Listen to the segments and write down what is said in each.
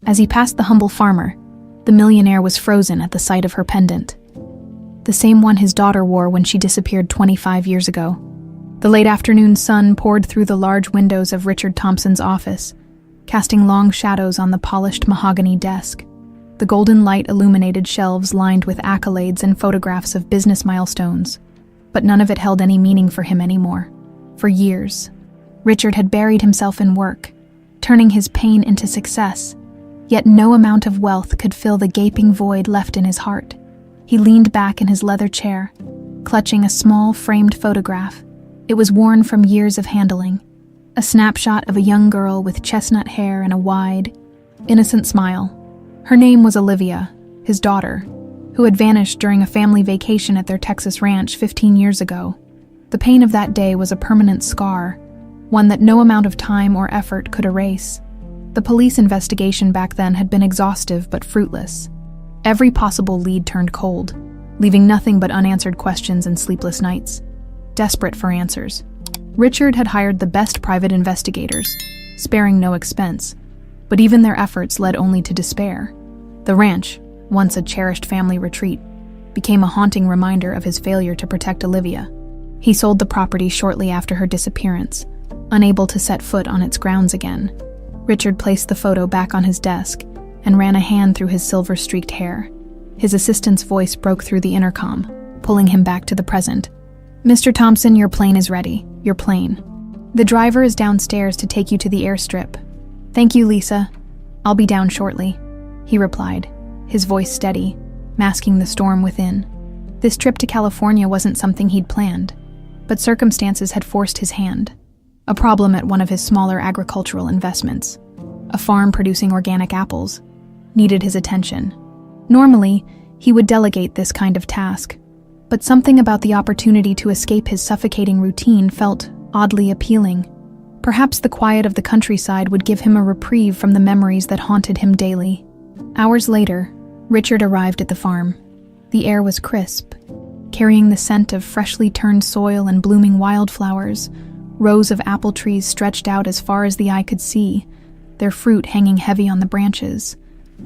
As he passed the humble farmer, the millionaire was frozen at the sight of her pendant. The same one his daughter wore when she disappeared 25 years ago. The late afternoon sun poured through the large windows of Richard Thompson's office, casting long shadows on the polished mahogany desk. The golden light illuminated shelves lined with accolades and photographs of business milestones, but none of it held any meaning for him anymore. For years, Richard had buried himself in work, turning his pain into success, yet no amount of wealth could fill the gaping void left in his heart. He leaned back in his leather chair, clutching a small framed photograph. It was worn from years of handling, a snapshot of a young girl with chestnut hair and a wide, innocent smile. Her name was Olivia, his daughter, who had vanished during a family vacation at their Texas ranch 15 years ago. The pain of that day was a permanent scar, one that no amount of time or effort could erase. The police investigation back then had been exhaustive but fruitless. Every possible lead turned cold, leaving nothing but unanswered questions and sleepless nights. Desperate for answers, Richard had hired the best private investigators, sparing no expense, but even their efforts led only to despair. The ranch, once a cherished family retreat, became a haunting reminder of his failure to protect Olivia. He sold the property shortly after her disappearance, unable to set foot on its grounds again. Richard placed the photo back on his desk and ran a hand through his silver-streaked hair. His assistant's voice broke through the intercom, pulling him back to the present. "Mr. Thompson, your plane is ready. Your plane. The driver is downstairs to take you to the airstrip." "Thank you, Lisa. I'll be down shortly," he replied, his voice steady, masking the storm within. This trip to California wasn't something he'd planned, but circumstances had forced his hand. A problem at one of his smaller agricultural investments, a farm producing organic apples, needed his attention. Normally, he would delegate this kind of task, but something about the opportunity to escape his suffocating routine felt oddly appealing. Perhaps the quiet of the countryside would give him a reprieve from the memories that haunted him daily. Hours later, Richard arrived at the farm. The air was crisp, carrying the scent of freshly turned soil and blooming wildflowers. Rows of apple trees stretched out as far as the eye could see, their fruit hanging heavy on the branches.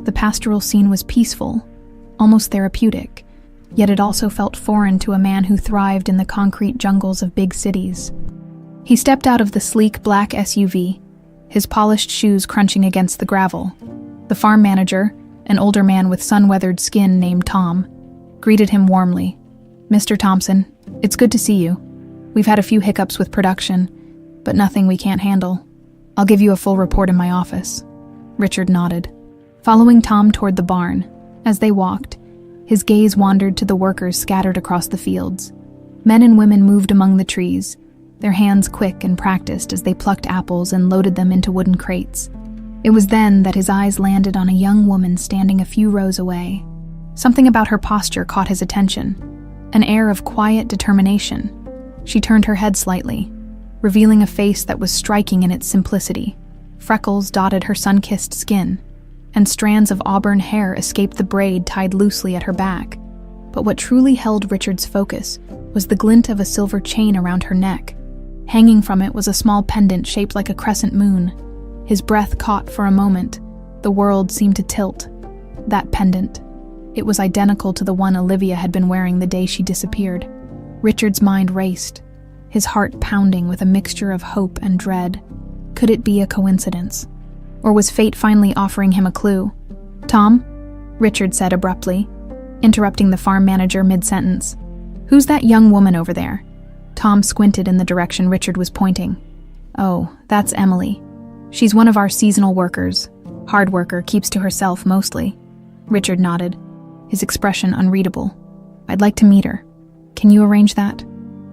The pastoral scene was peaceful, almost therapeutic, yet it also felt foreign to a man who thrived in the concrete jungles of big cities. He stepped out of the sleek black SUV, his polished shoes crunching against the gravel. The farm manager, an older man with sun-weathered skin named Tom, greeted him warmly. "Mr. Thompson, it's good to see you. We've had a few hiccups with production, but nothing we can't handle. I'll give you a full report in my office." Richard nodded, following Tom toward the barn. As they walked, his gaze wandered to the workers scattered across the fields. Men and women moved among the trees, their hands quick and practiced as they plucked apples and loaded them into wooden crates. It was then that his eyes landed on a young woman standing a few rows away. Something about her posture caught his attention, an air of quiet determination. She turned her head slightly, revealing a face that was striking in its simplicity. Freckles dotted her sun-kissed skin, and strands of auburn hair escaped the braid tied loosely at her back. But what truly held Richard's focus was the glint of a silver chain around her neck. Hanging from it was a small pendant shaped like a crescent moon. His breath caught for a moment. The world seemed to tilt. That pendant. It was identical to the one Olivia had been wearing the day she disappeared. Richard's mind raced, his heart pounding with a mixture of hope and dread. Could it be a coincidence? Or was fate finally offering him a clue? "Tom?" Richard said abruptly, interrupting the farm manager mid-sentence. "Who's that young woman over there?" Tom squinted in the direction Richard was pointing. "Oh, that's Emily. She's one of our seasonal workers. Hard worker, keeps to herself mostly." Richard nodded, his expression unreadable. "I'd like to meet her. Can you arrange that?"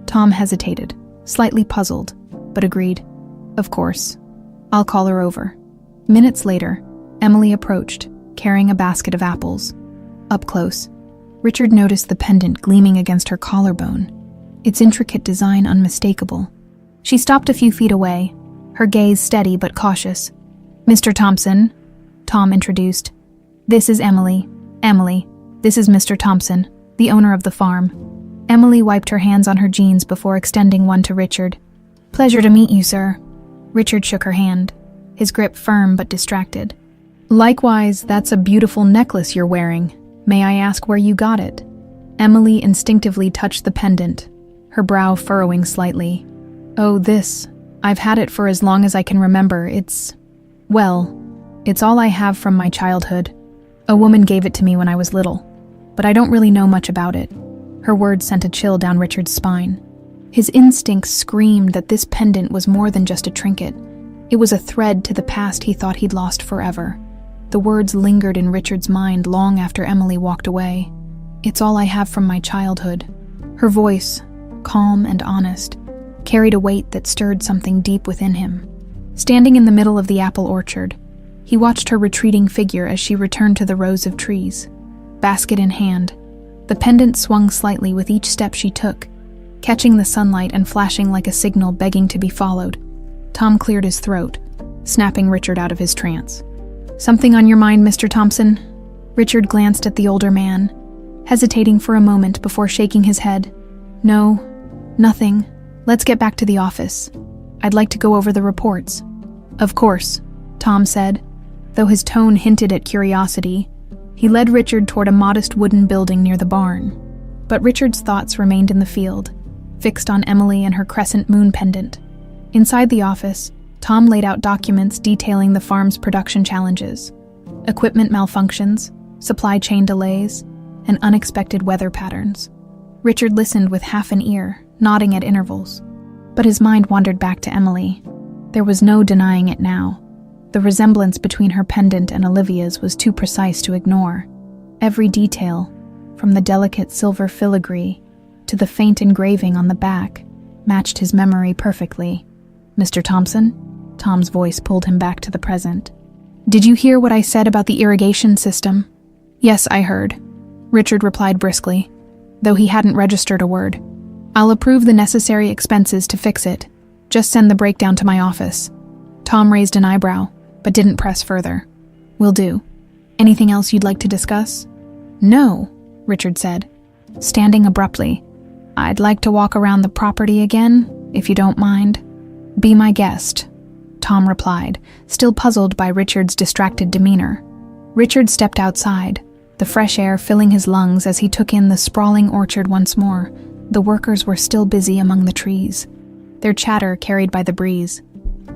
Tom hesitated, slightly puzzled, but agreed. "Of course. I'll call her over." Minutes later, Emily approached, carrying a basket of apples. Up close, Richard noticed the pendant gleaming against her collarbone, its intricate design unmistakable. She stopped a few feet away, her gaze steady but cautious. "Mr. Thompson," Tom introduced. "This is Emily. Emily, this is Mr. Thompson, the owner of the farm." Emily wiped her hands on her jeans before extending one to Richard. "Pleasure to meet you, sir." Richard shook her hand, his grip firm but distracted. Likewise, that's a beautiful necklace you're wearing. May I ask where you got it? Emily instinctively touched the pendant, her brow furrowing slightly. Oh, this. I've had it for as long as I can remember. It's all I have from my childhood. A woman gave it to me when I was little, but I don't really know much about it. Her words sent a chill down Richard's spine. His instincts screamed that this pendant was more than just a trinket. It was a thread to the past he thought he'd lost forever. The words lingered in Richard's mind long after Emily walked away. It's all I have from my childhood. Her voice, calm and honest, carried a weight that stirred something deep within him. Standing in the middle of the apple orchard, he watched her retreating figure as she returned to the rows of trees. Basket in hand, the pendant swung slightly with each step she took, catching the sunlight and flashing like a signal begging to be followed. Tom cleared his throat, snapping Richard out of his trance. Something on your mind, Mr. Thompson? Richard glanced at the older man, hesitating for a moment before shaking his head. No, nothing. Let's get back to the office. I'd like to go over the reports. Of course, Tom said. Though his tone hinted at curiosity, he led Richard toward a modest wooden building near the barn. But Richard's thoughts remained in the field, fixed on Emily and her crescent moon pendant. Inside the office, Tom laid out documents detailing the farm's production challenges, equipment malfunctions, supply chain delays, and unexpected weather patterns. Richard listened with half an ear, nodding at intervals. But his mind wandered back to Emily. There was no denying it now. The resemblance between her pendant and Olivia's was too precise to ignore. Every detail, from the delicate silver filigree to the faint engraving on the back, matched his memory perfectly. Mr. Thompson? Tom's voice pulled him back to the present. Did you hear what I said about the irrigation system? Yes, I heard, Richard replied briskly, though he hadn't registered a word. I'll approve the necessary expenses to fix it. Just send the breakdown to my office. Tom raised an eyebrow, but didn't press further. Will do. Anything else you'd like to discuss? No, Richard said, standing abruptly. I'd like to walk around the property again, if you don't mind. Be my guest, Tom replied, still puzzled by Richard's distracted demeanor. Richard stepped outside, the fresh air filling his lungs as he took in the sprawling orchard once more. The workers were still busy among the trees, their chatter carried by the breeze.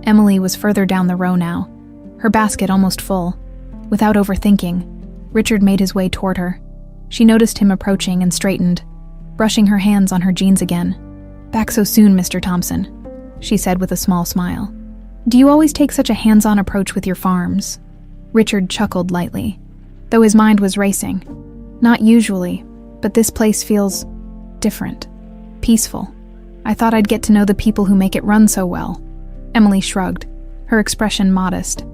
Emily was further down the row now, her basket almost full. Without overthinking, Richard made his way toward her. She noticed him approaching and straightened, brushing her hands on her jeans again. Back so soon, Mr. Thompson, she said with a small smile. Do you always take such a hands-on approach with your farms? Richard chuckled lightly, though his mind was racing. Not usually, but this place feels different, peaceful. I thought I'd get to know the people who make it run so well. Emily shrugged, her expression modest.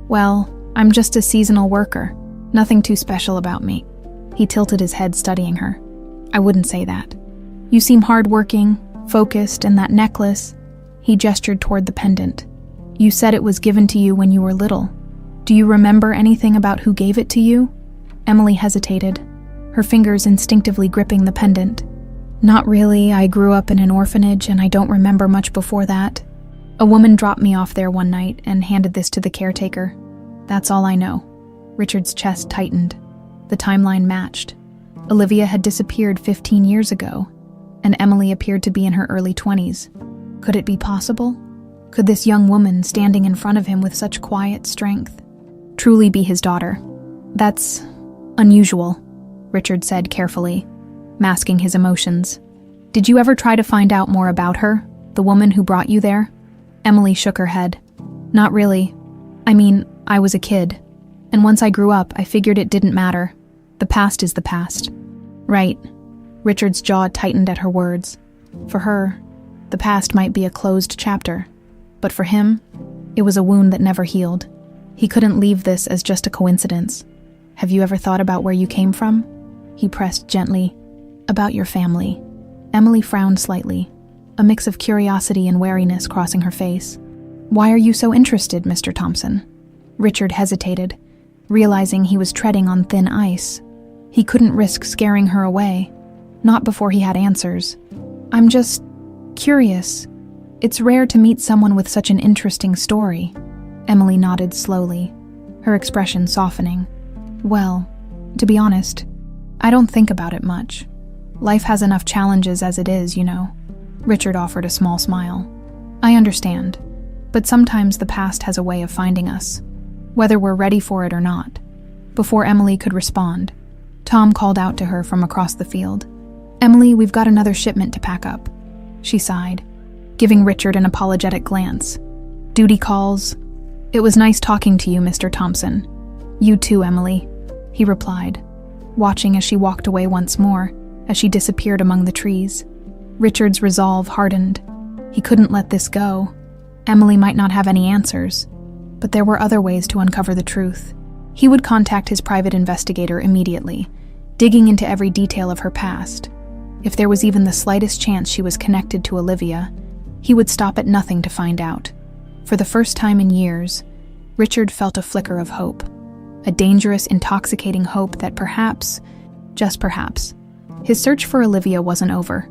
Well, I'm just a seasonal worker. Nothing too special about me. He tilted his head, studying her. I wouldn't say that. You seem hardworking, focused, and that necklace. He gestured toward the pendant. You said it was given to you when you were little. Do you remember anything about who gave it to you? Emily hesitated, her fingers instinctively gripping the pendant. Not really. I grew up in an orphanage and I don't remember much before that. A woman dropped me off there one night and handed this to the caretaker. That's all I know. Richard's chest tightened. The timeline matched. Olivia had disappeared 15 years ago, and Emily appeared to be in her early 20s. Could it be possible? Could this young woman standing in front of him with such quiet strength truly be his daughter? That's unusual, Richard said carefully, masking his emotions. Did you ever try to find out more about her, the woman who brought you there? Emily shook her head. Not really. I mean, I was a kid, and once I grew up, I figured it didn't matter. The past is the past. Right. Richard's jaw tightened at her words. For her, the past might be a closed chapter, but for him, it was a wound that never healed. He couldn't leave this as just a coincidence. Have you ever thought about where you came from? He pressed gently. About your family. Emily frowned slightly, a mix of curiosity and wariness crossing her face. Why are you so interested, Mr. Thompson? Richard hesitated, realizing he was treading on thin ice. He couldn't risk scaring her away, not before he had answers. I'm just curious. It's rare to meet someone with such an interesting story. Emily nodded slowly. her expression softening. Well, to be honest, I don't think about it much. Life has enough challenges as it is, you know. Richard offered a small smile. I understand, but sometimes the past has a way of finding us, whether we're ready for it or not. Before Emily could respond, Tom called out to her from across the field. Emily, we've got another shipment to pack up. She sighed, giving Richard an apologetic glance. Duty calls. It was nice talking to you, Mr. Thompson. You too, Emily, he replied, watching as she walked away once more, as she disappeared among the trees. Richard's resolve hardened. He couldn't let this go. Emily might not have any answers, but there were other ways to uncover the truth. He would contact his private investigator immediately, digging into every detail of her past. If there was even the slightest chance she was connected to Olivia, he would stop at nothing to find out. For the first time in years, Richard felt a flicker of hope. A dangerous, intoxicating hope that perhaps, just perhaps, his search for Olivia wasn't over.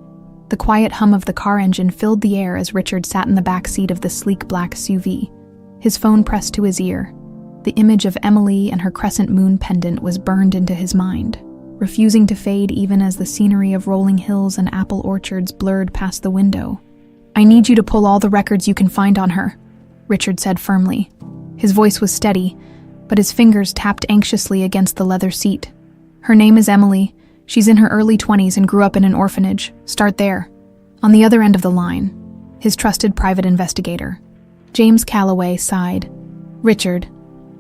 The quiet hum of the car engine filled the air as Richard sat in the back seat of the sleek black SUV, his phone pressed to his ear. The image of Emily and her crescent moon pendant was burned into his mind, refusing to fade even as the scenery of rolling hills and apple orchards blurred past the window. I need you to pull all the records you can find on her, Richard said firmly. His voice was steady, but his fingers tapped anxiously against the leather seat. Her name is Emily. She's in her early 20s and grew up in an orphanage. Start there. On the other end of the line, his trusted private investigator. James Calloway sighed. Richard,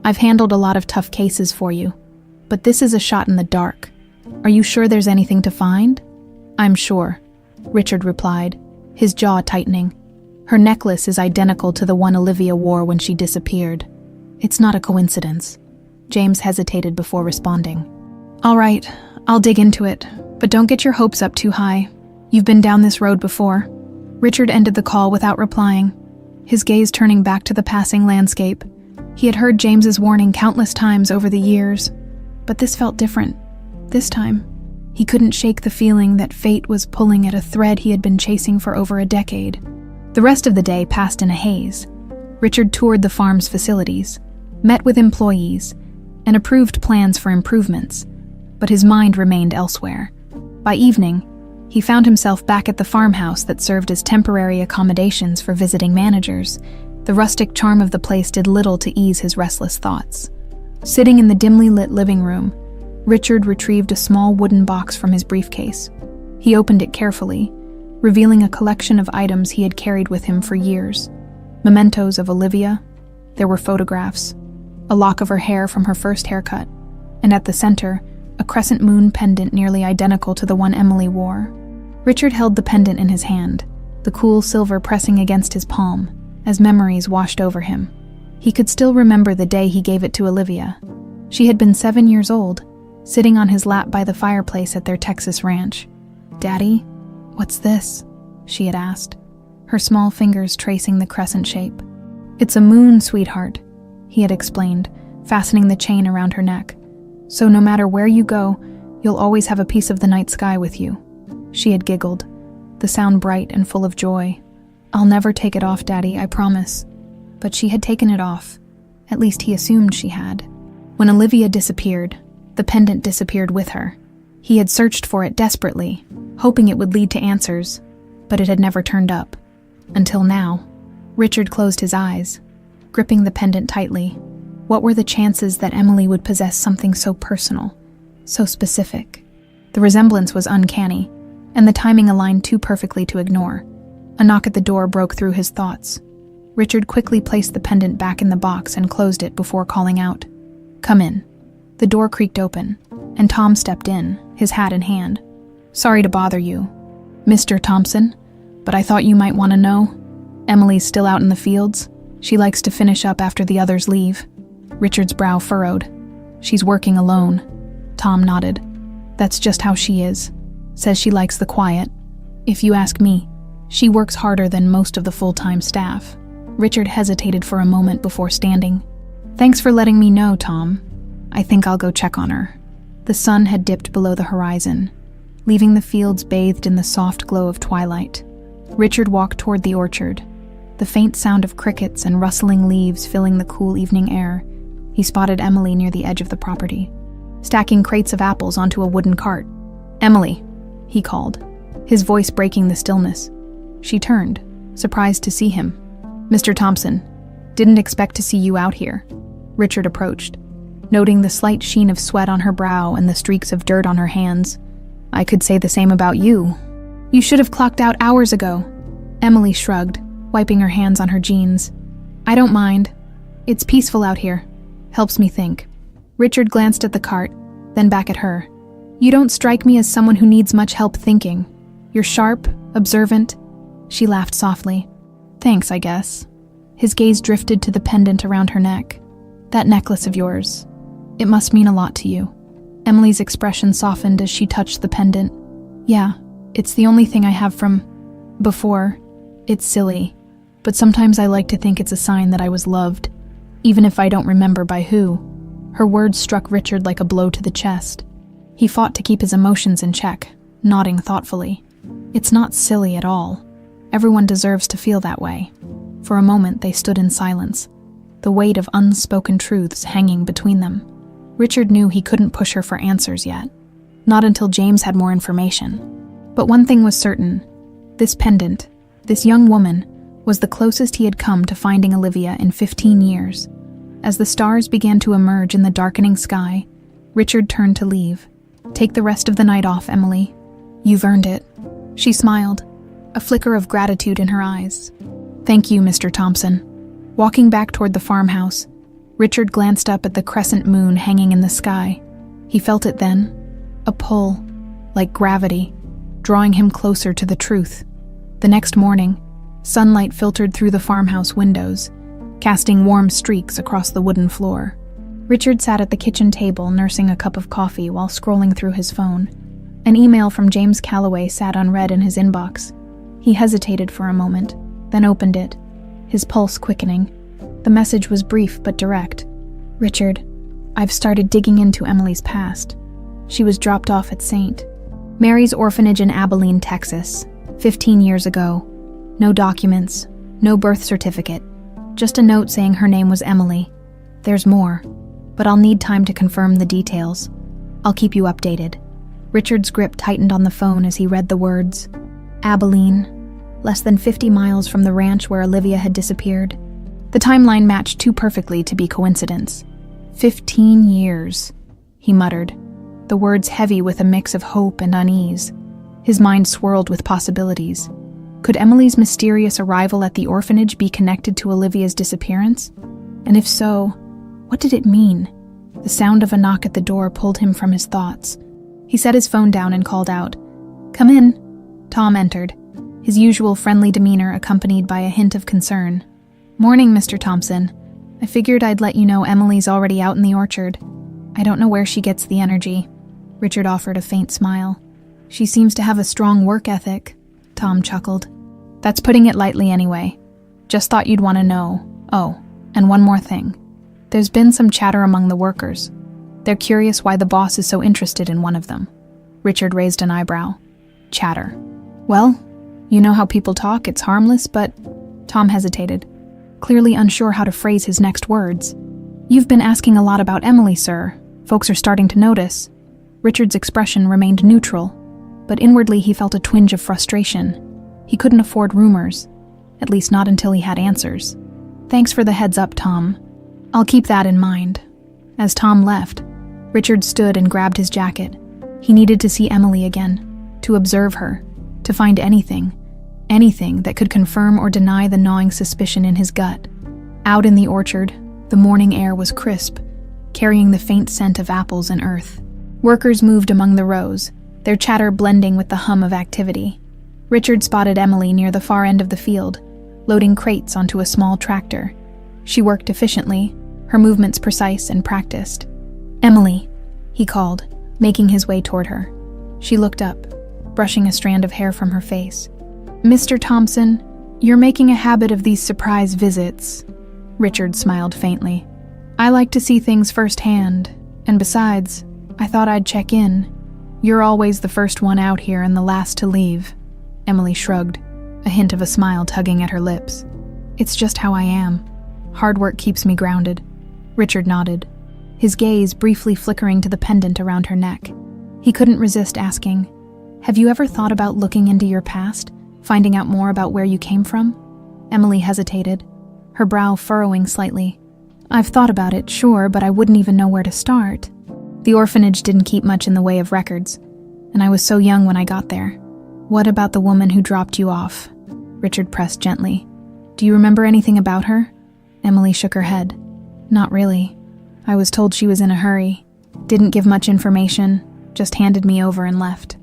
I've handled a lot of tough cases for you, but this is a shot in the dark. Are you sure there's anything to find? I'm sure, Richard replied, his jaw tightening. Her necklace is identical to the one Olivia wore when she disappeared. It's not a coincidence. James hesitated before responding. All right, I'll dig into it, but don't get your hopes up too high. You've been down this road before. Richard ended the call without replying, his gaze turning back to the passing landscape. He had heard James's warning countless times over the years, but this felt different. This time, he couldn't shake the feeling that fate was pulling at a thread he had been chasing for over a decade. The rest of the day passed in a haze. Richard toured the farm's facilities, met with employees, and approved plans for improvements, but his mind remained elsewhere. By evening, he found himself back at the farmhouse that served as temporary accommodations for visiting managers. The rustic charm of the place did little to ease his restless thoughts. Sitting in the dimly lit living room, Richard retrieved a small wooden box from his briefcase. He opened it carefully, revealing a collection of items he had carried with him for years. Mementos of Olivia, there were photographs, a lock of her hair from her first haircut, and at the center, a crescent moon pendant nearly identical to the one Emily wore. Richard held the pendant in his hand, the cool silver pressing against his palm, as memories washed over him. He could still remember the day he gave it to Olivia. She had been 7 years old, sitting on his lap by the fireplace at their Texas ranch. "Daddy, what's this?" she had asked, her small fingers tracing the crescent shape. "It's a moon, sweetheart," he had explained, fastening the chain around her neck. "So no matter where you go, you'll always have a piece of the night sky with you." She had giggled, the sound bright and full of joy. "I'll never take it off, Daddy, I promise." But she had taken it off. At least he assumed she had. When Olivia disappeared, the pendant disappeared with her. He had searched for it desperately, hoping it would lead to answers, but it had never turned up. Until now. Richard closed his eyes, gripping the pendant tightly. What were the chances that Emily would possess something so personal, so specific? The resemblance was uncanny, and the timing aligned too perfectly to ignore. A knock at the door broke through his thoughts. Richard quickly placed the pendant back in the box and closed it before calling out, "Come in." The door creaked open, and Tom stepped in, his hat in hand. "Sorry to bother you, Mr. Thompson, but I thought you might want to know. Emily's still out in the fields. She likes to finish up after the others leave." Richard's brow furrowed. "She's working alone." Tom nodded. "That's just how she is. Says she likes the quiet. If you ask me, she works harder than most of the full-time staff." Richard hesitated for a moment before standing. "Thanks for letting me know, Tom. I think I'll go check on her." The sun had dipped below the horizon, leaving the fields bathed in the soft glow of twilight. Richard walked toward the orchard, the faint sound of crickets and rustling leaves filling the cool evening air. He spotted Emily near the edge of the property, stacking crates of apples onto a wooden cart. "Emily," he called, his voice breaking the stillness. She turned, surprised to see him. "Mr. Thompson, didn't expect to see you out here." Richard approached, noting the slight sheen of sweat on her brow and the streaks of dirt on her hands. "I could say the same about you. You should have clocked out hours ago." Emily shrugged, wiping her hands on her jeans. "I don't mind. It's peaceful out here. Helps me think." Richard glanced at the cart, then back at her. "You don't strike me as someone who needs much help thinking. You're sharp, observant." She laughed softly. "Thanks, I guess." His gaze drifted to the pendant around her neck. "That necklace of yours. It must mean a lot to you." Emily's expression softened as she touched the pendant. "Yeah, it's the only thing I have from before. It's silly, but sometimes I like to think it's a sign that I was loved, even if I don't remember by who." Her words struck Richard like a blow to the chest. He fought to keep his emotions in check, nodding thoughtfully. "It's not silly at all. Everyone deserves to feel that way." For a moment they stood in silence, the weight of unspoken truths hanging between them. Richard knew he couldn't push her for answers yet, not until James had more information. But one thing was certain: this pendant, this young woman, was the closest he had come to finding Olivia in 15 years. As the stars began to emerge in the darkening sky, Richard turned to leave. "Take the rest of the night off, Emily. You've earned it." She smiled, a flicker of gratitude in her eyes. "Thank you, Mr. Thompson." Walking back toward the farmhouse, Richard glanced up at the crescent moon hanging in the sky. He felt it then, a pull, like gravity, drawing him closer to the truth. The next morning, sunlight filtered through the farmhouse windows, casting warm streaks across the wooden floor. Richard sat at the kitchen table nursing a cup of coffee while scrolling through his phone. An email from James Calloway sat unread in his inbox. He hesitated for a moment, then opened it, his pulse quickening. The message was brief but direct. "Richard, I've started digging into Emily's past. She was dropped off at St. Mary's Orphanage in Abilene, Texas, 15 years ago. No documents, no birth certificate, just a note saying her name was Emily. There's more, but I'll need time to confirm the details. I'll keep you updated." Richard's grip tightened on the phone as he read the words. Abilene, less than 50 miles from the ranch where Olivia had disappeared. The timeline matched too perfectly to be coincidence. 15 years, he muttered, the words heavy with a mix of hope and unease. His mind swirled with possibilities. Could Emily's mysterious arrival at the orphanage be connected to Olivia's disappearance? And if so, what did it mean? The sound of a knock at the door pulled him from his thoughts. He set his phone down and called out, "Come in." Tom entered, his usual friendly demeanor accompanied by a hint of concern. "Morning, Mr. Thompson. I figured I'd let you know Emily's already out in the orchard. I don't know where she gets the energy." Richard offered a faint smile. "She seems to have a strong work ethic," Tom chuckled. "That's putting it lightly anyway. Just thought you'd want to know. Oh, and one more thing. There's been some chatter among the workers. They're curious why the boss is so interested in one of them." Richard raised an eyebrow. "Chatter. Well, you know how people talk, it's harmless, but..." Tom hesitated, clearly unsure how to phrase his next words. "You've been asking a lot about Emily, sir. Folks are starting to notice." Richard's expression remained neutral, but inwardly he felt a twinge of frustration. He couldn't afford rumors, at least not until he had answers. "Thanks for the heads up, Tom. I'll keep that in mind." As Tom left, Richard stood and grabbed his jacket. He needed to see Emily again, to observe her, to find anything that could confirm or deny the gnawing suspicion in his gut. Out in the orchard, the morning air was crisp, carrying the faint scent of apples and earth. Workers moved among the rows, their chatter blending with the hum of activity. Richard spotted Emily near the far end of the field, loading crates onto a small tractor. She worked efficiently, her movements precise and practiced. "Emily," he called, making his way toward her. She looked up, brushing a strand of hair from her face. "Mr. Thompson, you're making a habit of these surprise visits." Richard smiled faintly. "I like to see things firsthand, and besides, I thought I'd check in. You're always the first one out here and the last to leave." Emily shrugged, a hint of a smile tugging at her lips. "It's just how I am. Hard work keeps me grounded." Richard nodded, his gaze briefly flickering to the pendant around her neck. He couldn't resist asking, "Have you ever thought about looking into your past, finding out more about where you came from?" Emily hesitated, her brow furrowing slightly. "I've thought about it, sure, but I wouldn't even know where to start. The orphanage didn't keep much in the way of records, and I was so young when I got there." "What about the woman who dropped you off?" Richard pressed gently. "Do you remember anything about her?" Emily shook her head. "Not really. I was told she was in a hurry. Didn't give much information, just handed me over and left."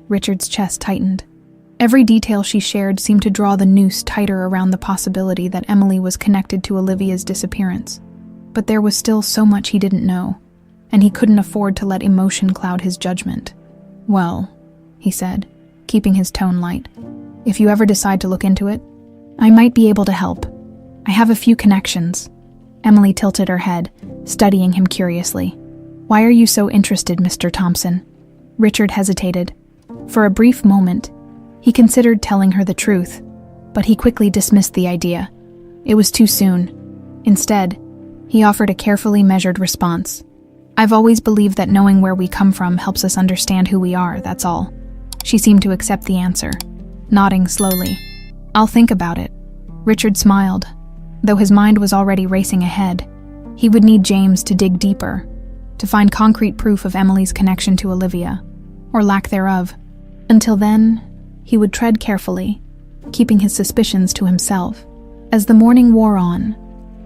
Richard's chest tightened. Every detail she shared seemed to draw the noose tighter around the possibility that Emily was connected to Olivia's disappearance. But there was still so much he didn't know, and he couldn't afford to let emotion cloud his judgment. "Well," he said, keeping his tone light, "if you ever decide to look into it, I might be able to help. I have a few connections." Emily tilted her head, studying him curiously. "Why are you so interested, Mr. Thompson?" Richard hesitated. For a brief moment, he considered telling her the truth, but he quickly dismissed the idea. It was too soon. Instead, he offered a carefully measured response. "I've always believed that knowing where we come from helps us understand who we are, that's all." She seemed to accept the answer, nodding slowly. "I'll think about it." Richard smiled. Though his mind was already racing ahead, he would need James to dig deeper, to find concrete proof of Emily's connection to Olivia, or lack thereof. Until then, he would tread carefully, keeping his suspicions to himself. As the morning wore on,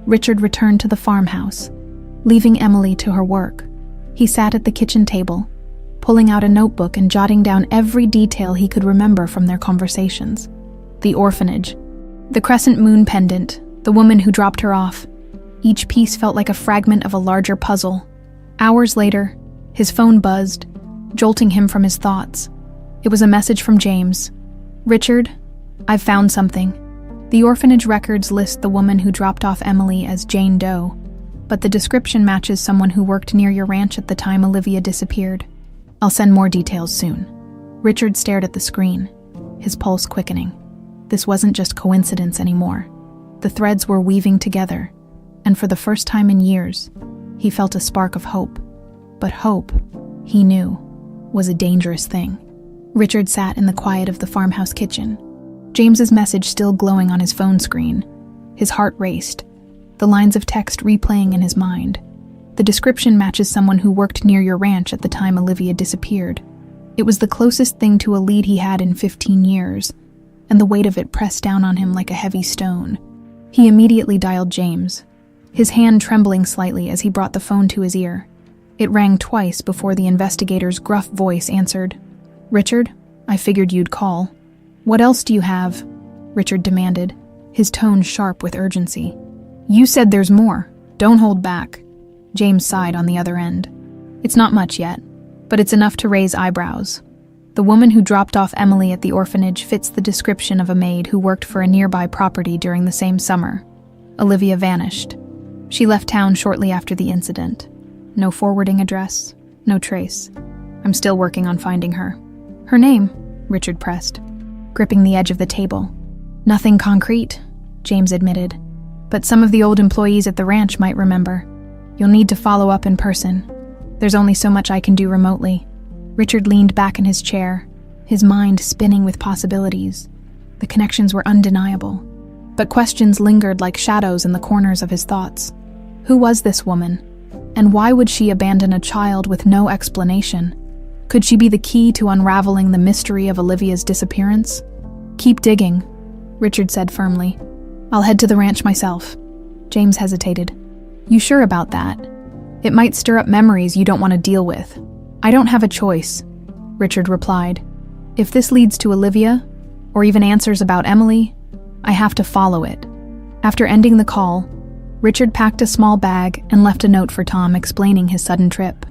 Richard returned to the farmhouse, leaving Emily to her work. He sat at the kitchen table, pulling out a notebook and jotting down every detail he could remember from their conversations. The orphanage, the crescent moon pendant, the woman who dropped her off. Each piece felt like a fragment of a larger puzzle. Hours later, his phone buzzed, jolting him from his thoughts. It was a message from James. "Richard, I've found something. The orphanage records list the woman who dropped off Emily as Jane Doe, but the description matches someone who worked near your ranch at the time Olivia disappeared. I'll send more details soon." Richard stared at the screen, his pulse quickening. This wasn't just coincidence anymore. The threads were weaving together, and for the first time in years, he felt a spark of hope. But hope, he knew, was a dangerous thing. Richard sat in the quiet of the farmhouse kitchen, James's message still glowing on his phone screen. His heart raced, the lines of text replaying in his mind. "The description matches someone who worked near your ranch at the time Olivia disappeared." It was the closest thing to a lead he had in 15 years, and the weight of it pressed down on him like a heavy stone. He immediately dialed James, his hand trembling slightly as he brought the phone to his ear. It rang twice before the investigator's gruff voice answered. "Richard, I figured you'd call." "What else do you have?" Richard demanded, his tone sharp with urgency. "You said there's more. Don't hold back." James sighed on the other end. "It's not much yet, but it's enough to raise eyebrows. The woman who dropped off Emily at the orphanage fits the description of a maid who worked for a nearby property during the same summer. Olivia vanished. She left town shortly after the incident. No forwarding address, no trace. I'm still working on finding her." "Her name?" Richard pressed, gripping the edge of the table. "Nothing concrete," James admitted, "but some of the old employees at the ranch might remember. You'll need to follow up in person. There's only so much I can do remotely." Richard leaned back in his chair, his mind spinning with possibilities. The connections were undeniable, but questions lingered like shadows in the corners of his thoughts. Who was this woman? And why would she abandon a child with no explanation? Could she be the key to unraveling the mystery of Olivia's disappearance? "Keep digging," Richard said firmly. "I'll head to the ranch myself." James hesitated. "You sure about that? It might stir up memories you don't want to deal with." "I don't have a choice," Richard replied. "If this leads to Olivia, or even answers about Emily, I have to follow it." After ending the call, Richard packed a small bag and left a note for Tom explaining his sudden trip.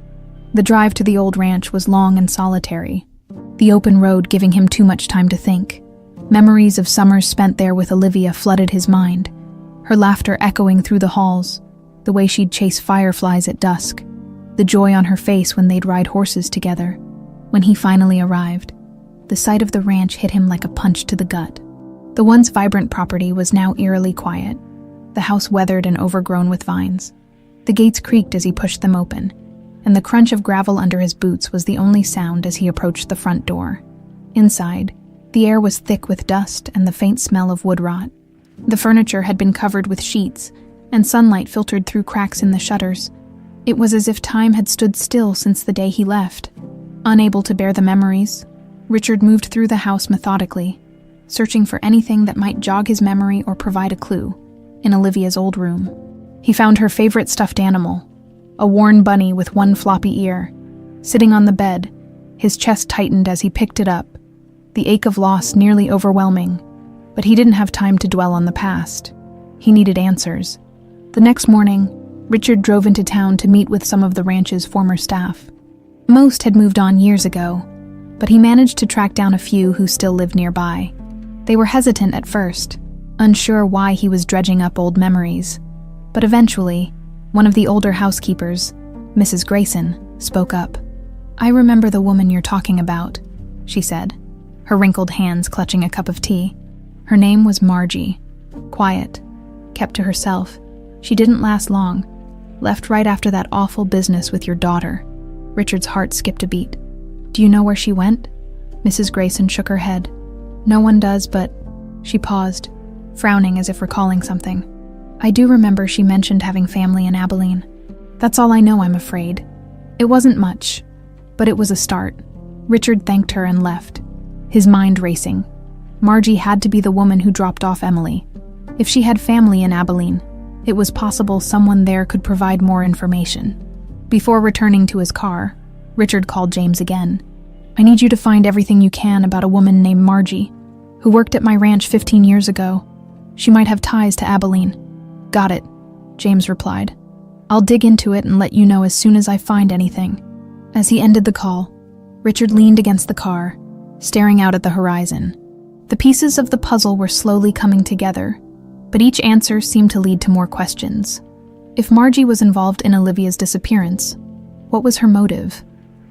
The drive to the old ranch was long and solitary, the open road giving him too much time to think. Memories of summers spent there with Olivia flooded his mind, her laughter echoing through the halls, the way she'd chase fireflies at dusk, the joy on her face when they'd ride horses together. When he finally arrived, the sight of the ranch hit him like a punch to the gut. The once vibrant property was now eerily quiet, the house weathered and overgrown with vines. The gates creaked as he pushed them open, and the crunch of gravel under his boots was the only sound as he approached the front door. Inside, the air was thick with dust and the faint smell of wood rot. The furniture had been covered with sheets, and sunlight filtered through cracks in the shutters. It was as if time had stood still since the day he left. Unable to bear the memories, Richard moved through the house methodically, searching for anything that might jog his memory or provide a clue. In Olivia's old room, he found her favorite stuffed animal, a worn bunny with one floppy ear. Sitting on the bed, his chest tightened as he picked it up, the ache of loss nearly overwhelming. But he didn't have time to dwell on the past. He needed answers. The next morning, Richard drove into town to meet with some of the ranch's former staff. Most had moved on years ago, but he managed to track down a few who still lived nearby. They were hesitant at first, unsure why he was dredging up old memories. But eventually, one of the older housekeepers, Mrs. Grayson, spoke up. "I remember the woman you're talking about," she said, her wrinkled hands clutching a cup of tea. Her name was Margie. Quiet, kept to herself. She didn't last long. Left right after that awful business with your daughter. Richard's heart skipped a beat. "Do you know where she went?" Mrs. Grayson shook her head. "No one does, but..." She paused, frowning as if recalling something. "I do remember she mentioned having family in Abilene. That's all I know, I'm afraid. It wasn't much, but it was a start." Richard thanked her and left, his mind racing. Margie had to be the woman who dropped off Emily. If she had family in Abilene, it was possible someone there could provide more information. Before returning to his car, Richard called James again. "I need you to find everything you can about a woman named Margie, who worked at my ranch 15 years ago. She might have ties to Abilene." "Got it," James replied. "I'll dig into it and let you know as soon as I find anything." As he ended the call, Richard leaned against the car, staring out at the horizon. The pieces of the puzzle were slowly coming together, but each answer seemed to lead to more questions. If Margie was involved in Olivia's disappearance, what was her motive?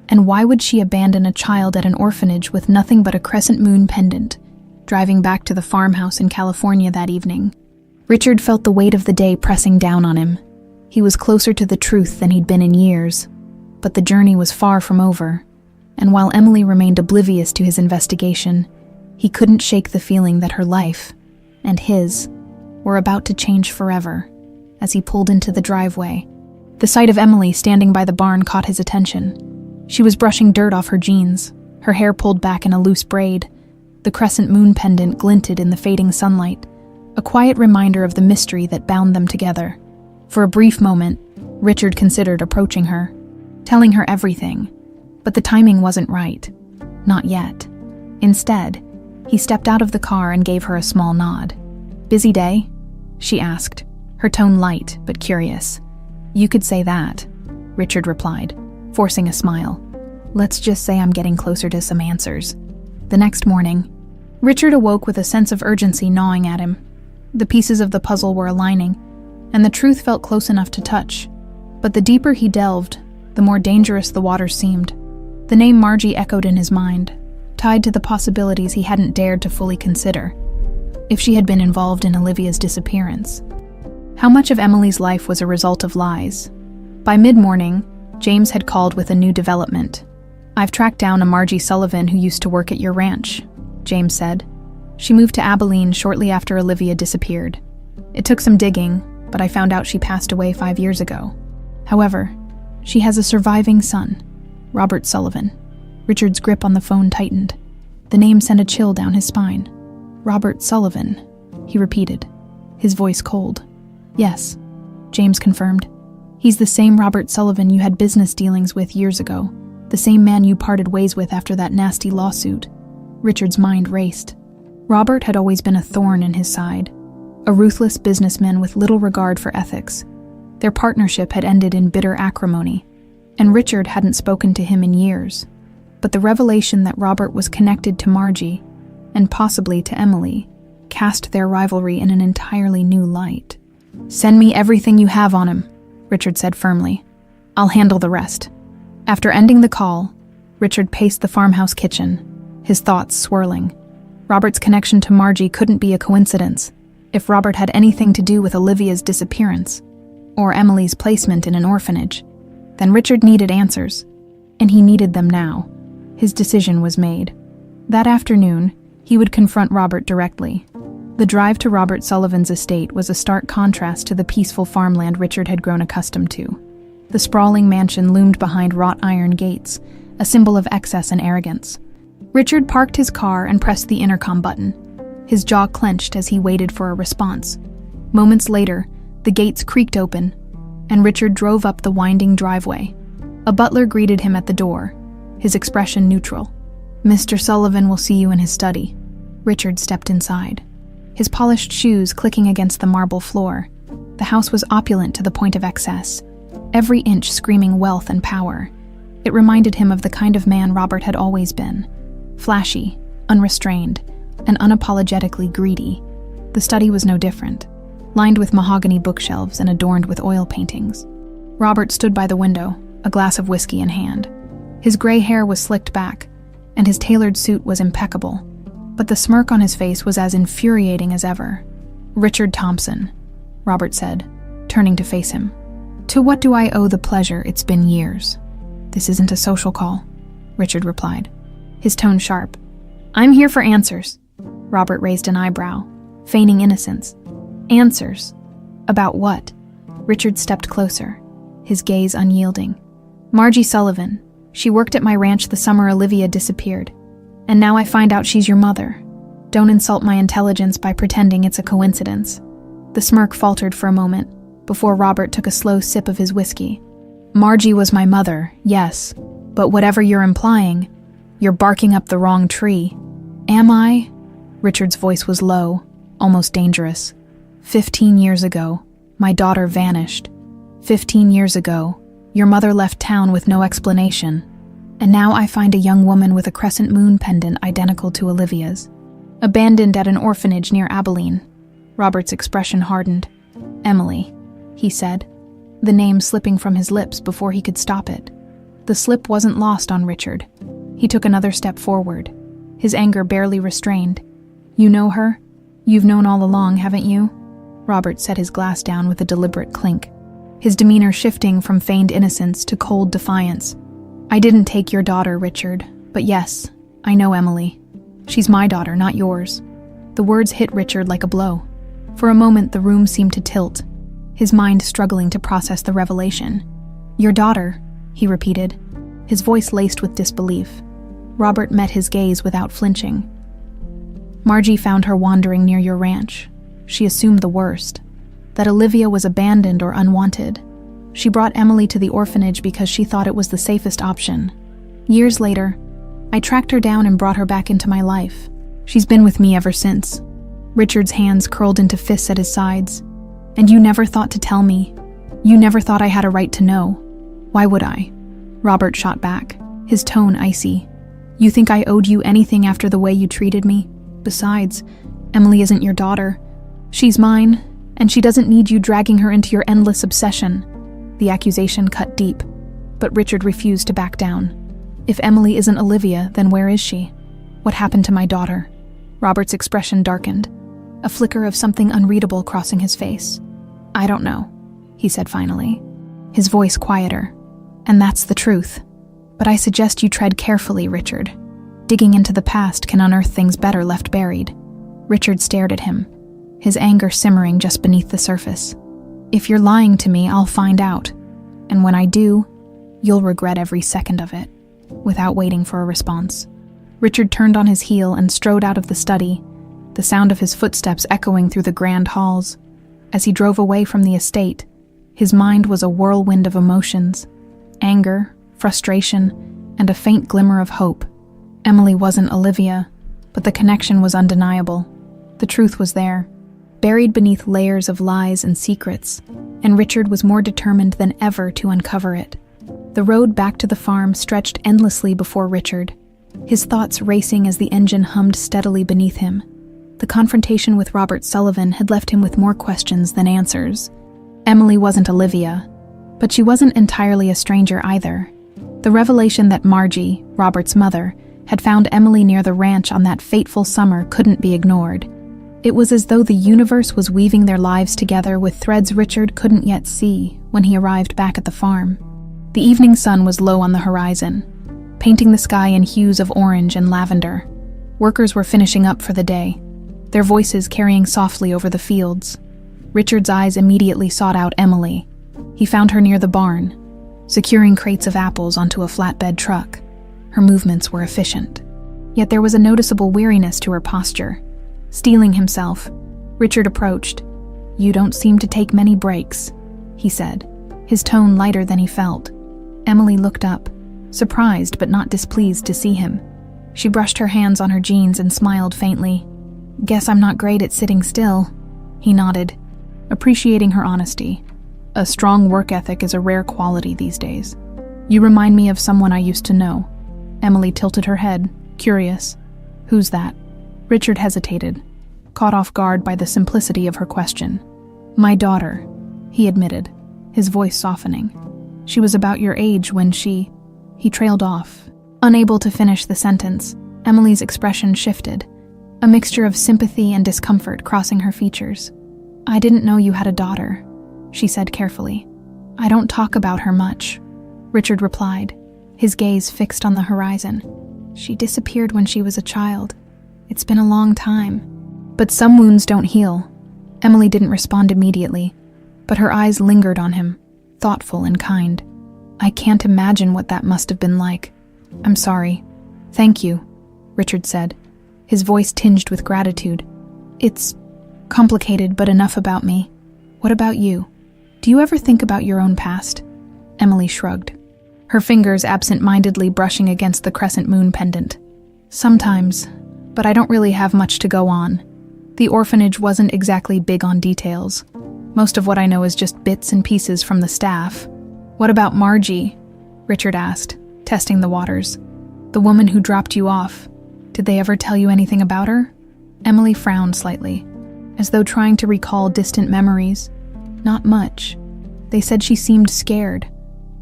And why would she abandon a child at an orphanage with nothing but a crescent moon pendant, driving back to the farmhouse in California that evening? Richard felt the weight of the day pressing down on him. He was closer to the truth than he'd been in years, but the journey was far from over, and while Emily remained oblivious to his investigation, he couldn't shake the feeling that her life, and his, were about to change forever. As he pulled into the driveway, the sight of Emily standing by the barn caught his attention. She was brushing dirt off her jeans, her hair pulled back in a loose braid. The crescent moon pendant glinted in the fading sunlight, a quiet reminder of the mystery that bound them together. For a brief moment, Richard considered approaching her, telling her everything, but the timing wasn't right. Not yet. Instead, he stepped out of the car and gave her a small nod. "Busy day?" she asked, her tone light but curious. "You could say that," Richard replied, forcing a smile. "Let's just say I'm getting closer to some answers." The next morning, Richard awoke with a sense of urgency gnawing at him. The pieces of the puzzle were aligning, and the truth felt close enough to touch. But the deeper he delved, the more dangerous the waters seemed. The name Margie echoed in his mind, tied to the possibilities he hadn't dared to fully consider. If she had been involved in Olivia's disappearance, how much of Emily's life was a result of lies? By mid-morning, James had called with a new development. "I've tracked down a Margie Sullivan who used to work at your ranch," James said. "She moved to Abilene shortly after Olivia disappeared. It took some digging, but I found out she passed away 5 years ago. However, she has a surviving son, Robert Sullivan." Richard's grip on the phone tightened. The name sent a chill down his spine. "Robert Sullivan," he repeated, his voice cold. "Yes," James confirmed. "He's the same Robert Sullivan you had business dealings with years ago, the same man you parted ways with after that nasty lawsuit." Richard's mind raced. Robert had always been a thorn in his side, a ruthless businessman with little regard for ethics. Their partnership had ended in bitter acrimony, and Richard hadn't spoken to him in years. But the revelation that Robert was connected to Margie, and possibly to Emily, cast their rivalry in an entirely new light. "Send me everything you have on him," Richard said firmly. "I'll handle the rest." After ending the call, Richard paced the farmhouse kitchen, his thoughts swirling. Robert's connection to Margie couldn't be a coincidence. If Robert had anything to do with Olivia's disappearance, or Emily's placement in an orphanage. Then Richard needed answers, and he needed them now. His decision was made. That afternoon, he would confront Robert directly. The drive to Robert Sullivan's estate was a stark contrast to the peaceful farmland Richard had grown accustomed to. The sprawling mansion loomed behind wrought iron gates, a symbol of excess and arrogance. Richard parked his car and pressed the intercom button. His jaw clenched as he waited for a response. Moments later, the gates creaked open, and Richard drove up the winding driveway. A butler greeted him at the door, his expression neutral. "Mr. Sullivan will see you in his study." Richard stepped inside, his polished shoes clicking against the marble floor. The house was opulent to the point of excess, every inch screaming wealth and power. It reminded him of the kind of man Robert had always been: flashy, unrestrained, and unapologetically greedy. The study was no different, lined with mahogany bookshelves and adorned with oil paintings. Robert stood by the window, a glass of whiskey in hand. His gray hair was slicked back, and his tailored suit was impeccable, but the smirk on his face was as infuriating as ever. "Richard Thompson," Robert said, turning to face him. "To what do I owe the pleasure? It's been years." "This isn't a social call," Richard replied, his tone sharp. "I'm here for answers." Robert raised an eyebrow, feigning innocence. "Answers? About what?" Richard stepped closer, his gaze unyielding. "Margie Sullivan. She worked at my ranch the summer Olivia disappeared. And now I find out she's your mother. Don't insult my intelligence by pretending it's a coincidence." The smirk faltered for a moment, before Robert took a slow sip of his whiskey. "Margie was my mother, yes, but whatever you're implying, you're barking up the wrong tree." "Am I?" Richard's voice was low, almost dangerous. 15 years ago, my daughter vanished. 15 years ago, your mother left town with no explanation. And now I find a young woman with a crescent moon pendant identical to Olivia's, abandoned at an orphanage near Abilene. Robert's expression hardened. "Emily," he said, the name slipping from his lips before he could stop it. The slip wasn't lost on Richard. He took another step forward, his anger barely restrained. "You know her? You've known all along, haven't you?" Robert set his glass down with a deliberate clink, his demeanor shifting from feigned innocence to cold defiance. "I didn't take your daughter, Richard, but yes, I know Emily. She's my daughter, not yours." The words hit Richard like a blow. For a moment, the room seemed to tilt, his mind struggling to process the revelation. "Your daughter," he repeated, his voice laced with disbelief. Robert met his gaze without flinching. "Margie found her wandering near your ranch. She assumed the worst, that Olivia was abandoned or unwanted. She brought Emily to the orphanage because she thought it was the safest option. Years later, I tracked her down and brought her back into my life. She's been with me ever since." Richard's hands curled into fists at his sides. "And you never thought to tell me. You never thought I had a right to know. Why would I?" Robert shot back, his tone icy. "You think I owed you anything after the way you treated me? Besides, Emily isn't your daughter. She's mine, and she doesn't need you dragging her into your endless obsession." The accusation cut deep, but Richard refused to back down. "If Emily isn't Olivia, then where is she? What happened to my daughter?" Robert's expression darkened, a flicker of something unreadable crossing his face. "I don't know," he said finally, his voice quieter. "And that's the truth. But I suggest you tread carefully, Richard. Digging into the past can unearth things better left buried." Richard stared at him, his anger simmering just beneath the surface. "If you're lying to me, I'll find out. And when I do, you'll regret every second of it." Without waiting for a response, Richard turned on his heel and strode out of the study, the sound of his footsteps echoing through the grand halls. As he drove away from the estate, his mind was a whirlwind of emotions: anger, frustration, and a faint glimmer of hope. Emily wasn't Olivia, but the connection was undeniable. The truth was there, buried beneath layers of lies and secrets, and Richard was more determined than ever to uncover it. The road back to the farm stretched endlessly before Richard, his thoughts racing as the engine hummed steadily beneath him. The confrontation with Robert Sullivan had left him with more questions than answers. Emily wasn't Olivia, but she wasn't entirely a stranger either. The revelation that Margie, Robert's mother, had found Emily near the ranch on that fateful summer couldn't be ignored. It was as though the universe was weaving their lives together with threads Richard couldn't yet see when he arrived back at the farm. The evening sun was low on the horizon, painting the sky in hues of orange and lavender. Workers were finishing up for the day, their voices carrying softly over the fields. Richard's eyes immediately sought out Emily. He found her near the barn, securing crates of apples onto a flatbed truck. Her movements were efficient, yet there was a noticeable weariness to her posture. Steeling himself, Richard approached. "You don't seem to take many breaks," he said, his tone lighter than he felt. Emily looked up, surprised but not displeased to see him. She brushed her hands on her jeans and smiled faintly. "Guess I'm not great at sitting still." He nodded, appreciating her honesty. A strong work ethic is a rare quality these days. "You remind me of someone I used to know." Emily tilted her head, curious. "Who's that?" Richard hesitated, caught off guard by the simplicity of her question. "My daughter," he admitted, his voice softening. "She was about your age when she—" He trailed off. Unable to finish the sentence, Emily's expression shifted, a mixture of sympathy and discomfort crossing her features. "I didn't know you had a daughter," she said carefully. "I don't talk about her much," Richard replied, his gaze fixed on the horizon. "She disappeared when she was a child. It's been a long time. But some wounds don't heal." Emily didn't respond immediately, but her eyes lingered on him, thoughtful and kind. "I can't imagine what that must have been like. I'm sorry." "Thank you," Richard said, his voice tinged with gratitude. "It's complicated, but enough about me. What about you? Do you ever think about your own past?" Emily shrugged, her fingers absent-mindedly brushing against the crescent moon pendant. "Sometimes, but I don't really have much to go on. The orphanage wasn't exactly big on details. Most of what I know is just bits and pieces from the staff." "What about Margie?" Richard asked, testing the waters. "The woman who dropped you off. Did they ever tell you anything about her?" Emily frowned slightly, as though trying to recall distant memories. "Not much. They said she seemed scared,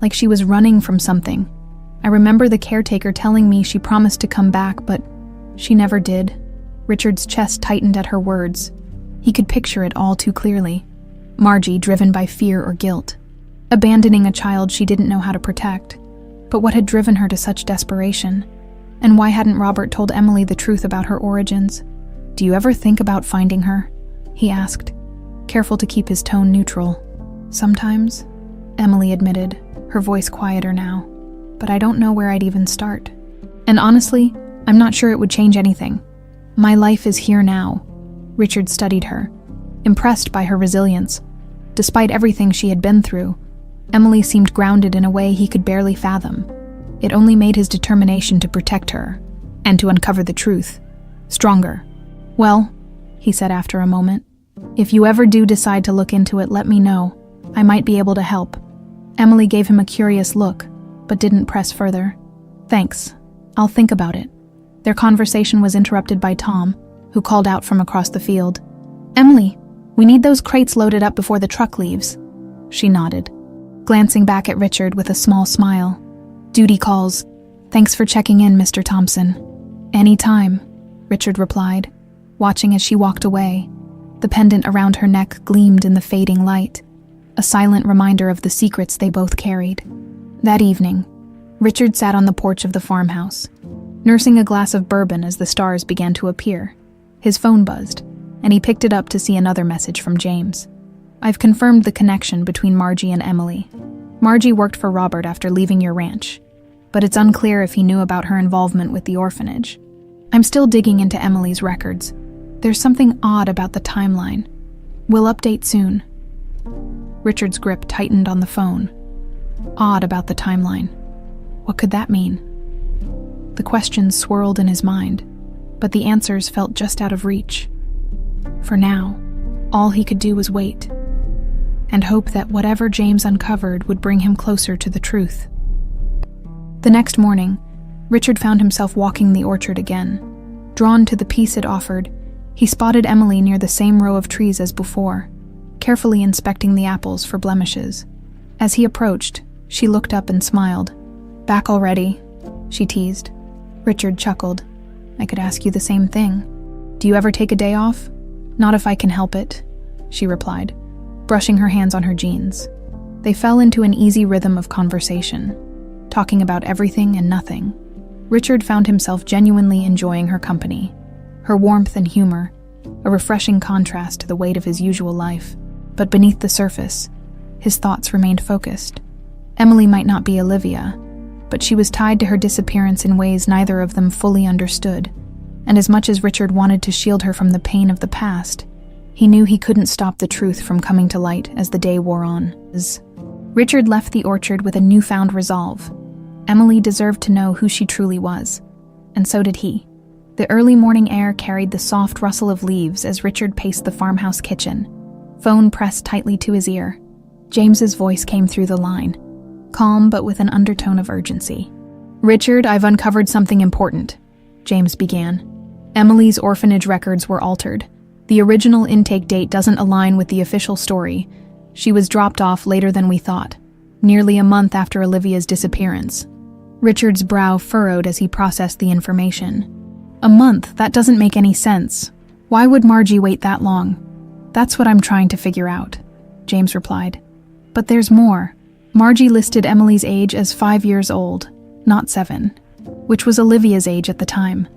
like she was running from something. I remember the caretaker telling me she promised to come back, but she never did." Richard's chest tightened at her words. He could picture it all too clearly. Margie driven by fear or guilt, abandoning a child she didn't know how to protect. But what had driven her to such desperation? And why hadn't Robert told Emily the truth about her origins? "Do you ever think about finding her?" he asked, careful to keep his tone neutral. "Sometimes," Emily admitted, her voice quieter now. "But I don't know where I'd even start. And honestly, I'm not sure it would change anything. My life is here now." Richard studied her, impressed by her resilience. Despite everything she had been through, Emily seemed grounded in a way he could barely fathom. It only made his determination to protect her, and to uncover the truth, stronger. "Well," he said after a moment, "if you ever do decide to look into it, let me know. I might be able to help." Emily gave him a curious look, but didn't press further. "Thanks. I'll think about it." Their conversation was interrupted by Tom, who called out from across the field. "Emily, we need those crates loaded up before the truck leaves." She nodded, glancing back at Richard with a small smile. "Duty calls. Thanks for checking in, Mr. Thompson." "Any time," Richard replied, watching as she walked away. The pendant around her neck gleamed in the fading light, a silent reminder of the secrets they both carried. That evening, Richard sat on the porch of the farmhouse, nursing a glass of bourbon as the stars began to appear. His phone buzzed, and he picked it up to see another message from James. "I've confirmed the connection between Margie and Emily. Margie worked for Robert after leaving your ranch, but it's unclear if he knew about her involvement with the orphanage. I'm still digging into Emily's records. There's something odd about the timeline. We'll update soon." Richard's grip tightened on the phone. Odd about the timeline. What could that mean? The questions swirled in his mind, but the answers felt just out of reach. For now, all he could do was wait, and hope that whatever James uncovered would bring him closer to the truth. The next morning, Richard found himself walking the orchard again. Drawn to the peace it offered, he spotted Emily near the same row of trees as before, carefully inspecting the apples for blemishes. As he approached, she looked up and smiled. "Back already?" she teased. Richard chuckled. "I could ask you the same thing. Do you ever take a day off?" Not if I can help it, she replied, brushing her hands on her jeans. They fell into an easy rhythm of conversation, talking about everything and nothing. Richard found himself genuinely enjoying her company, her warmth and humor, a refreshing contrast to the weight of his usual life. But beneath the surface, his thoughts remained focused. Emily might not be Olivia, but she was tied to her disappearance in ways neither of them fully understood, and as much as Richard wanted to shield her from the pain of the past, he knew he couldn't stop the truth from coming to light as the day wore on. Richard left the orchard with a newfound resolve. Emily deserved to know who she truly was, and so did he. The early morning air carried the soft rustle of leaves as Richard paced the farmhouse kitchen, phone pressed tightly to his ear. James's voice came through the line, calm but with an undertone of urgency. "Richard, I've uncovered something important," James began. "Emily's orphanage records were altered. The original intake date doesn't align with the official story. She was dropped off later than we thought, nearly a month after Olivia's disappearance." Richard's brow furrowed as he processed the information. "A month? That doesn't make any sense. Why would Margie wait that long?" "That's what I'm trying to figure out," James replied. "But there's more. Margie listed Emily's age as 5 years old, not 7, which was Olivia's age at the time.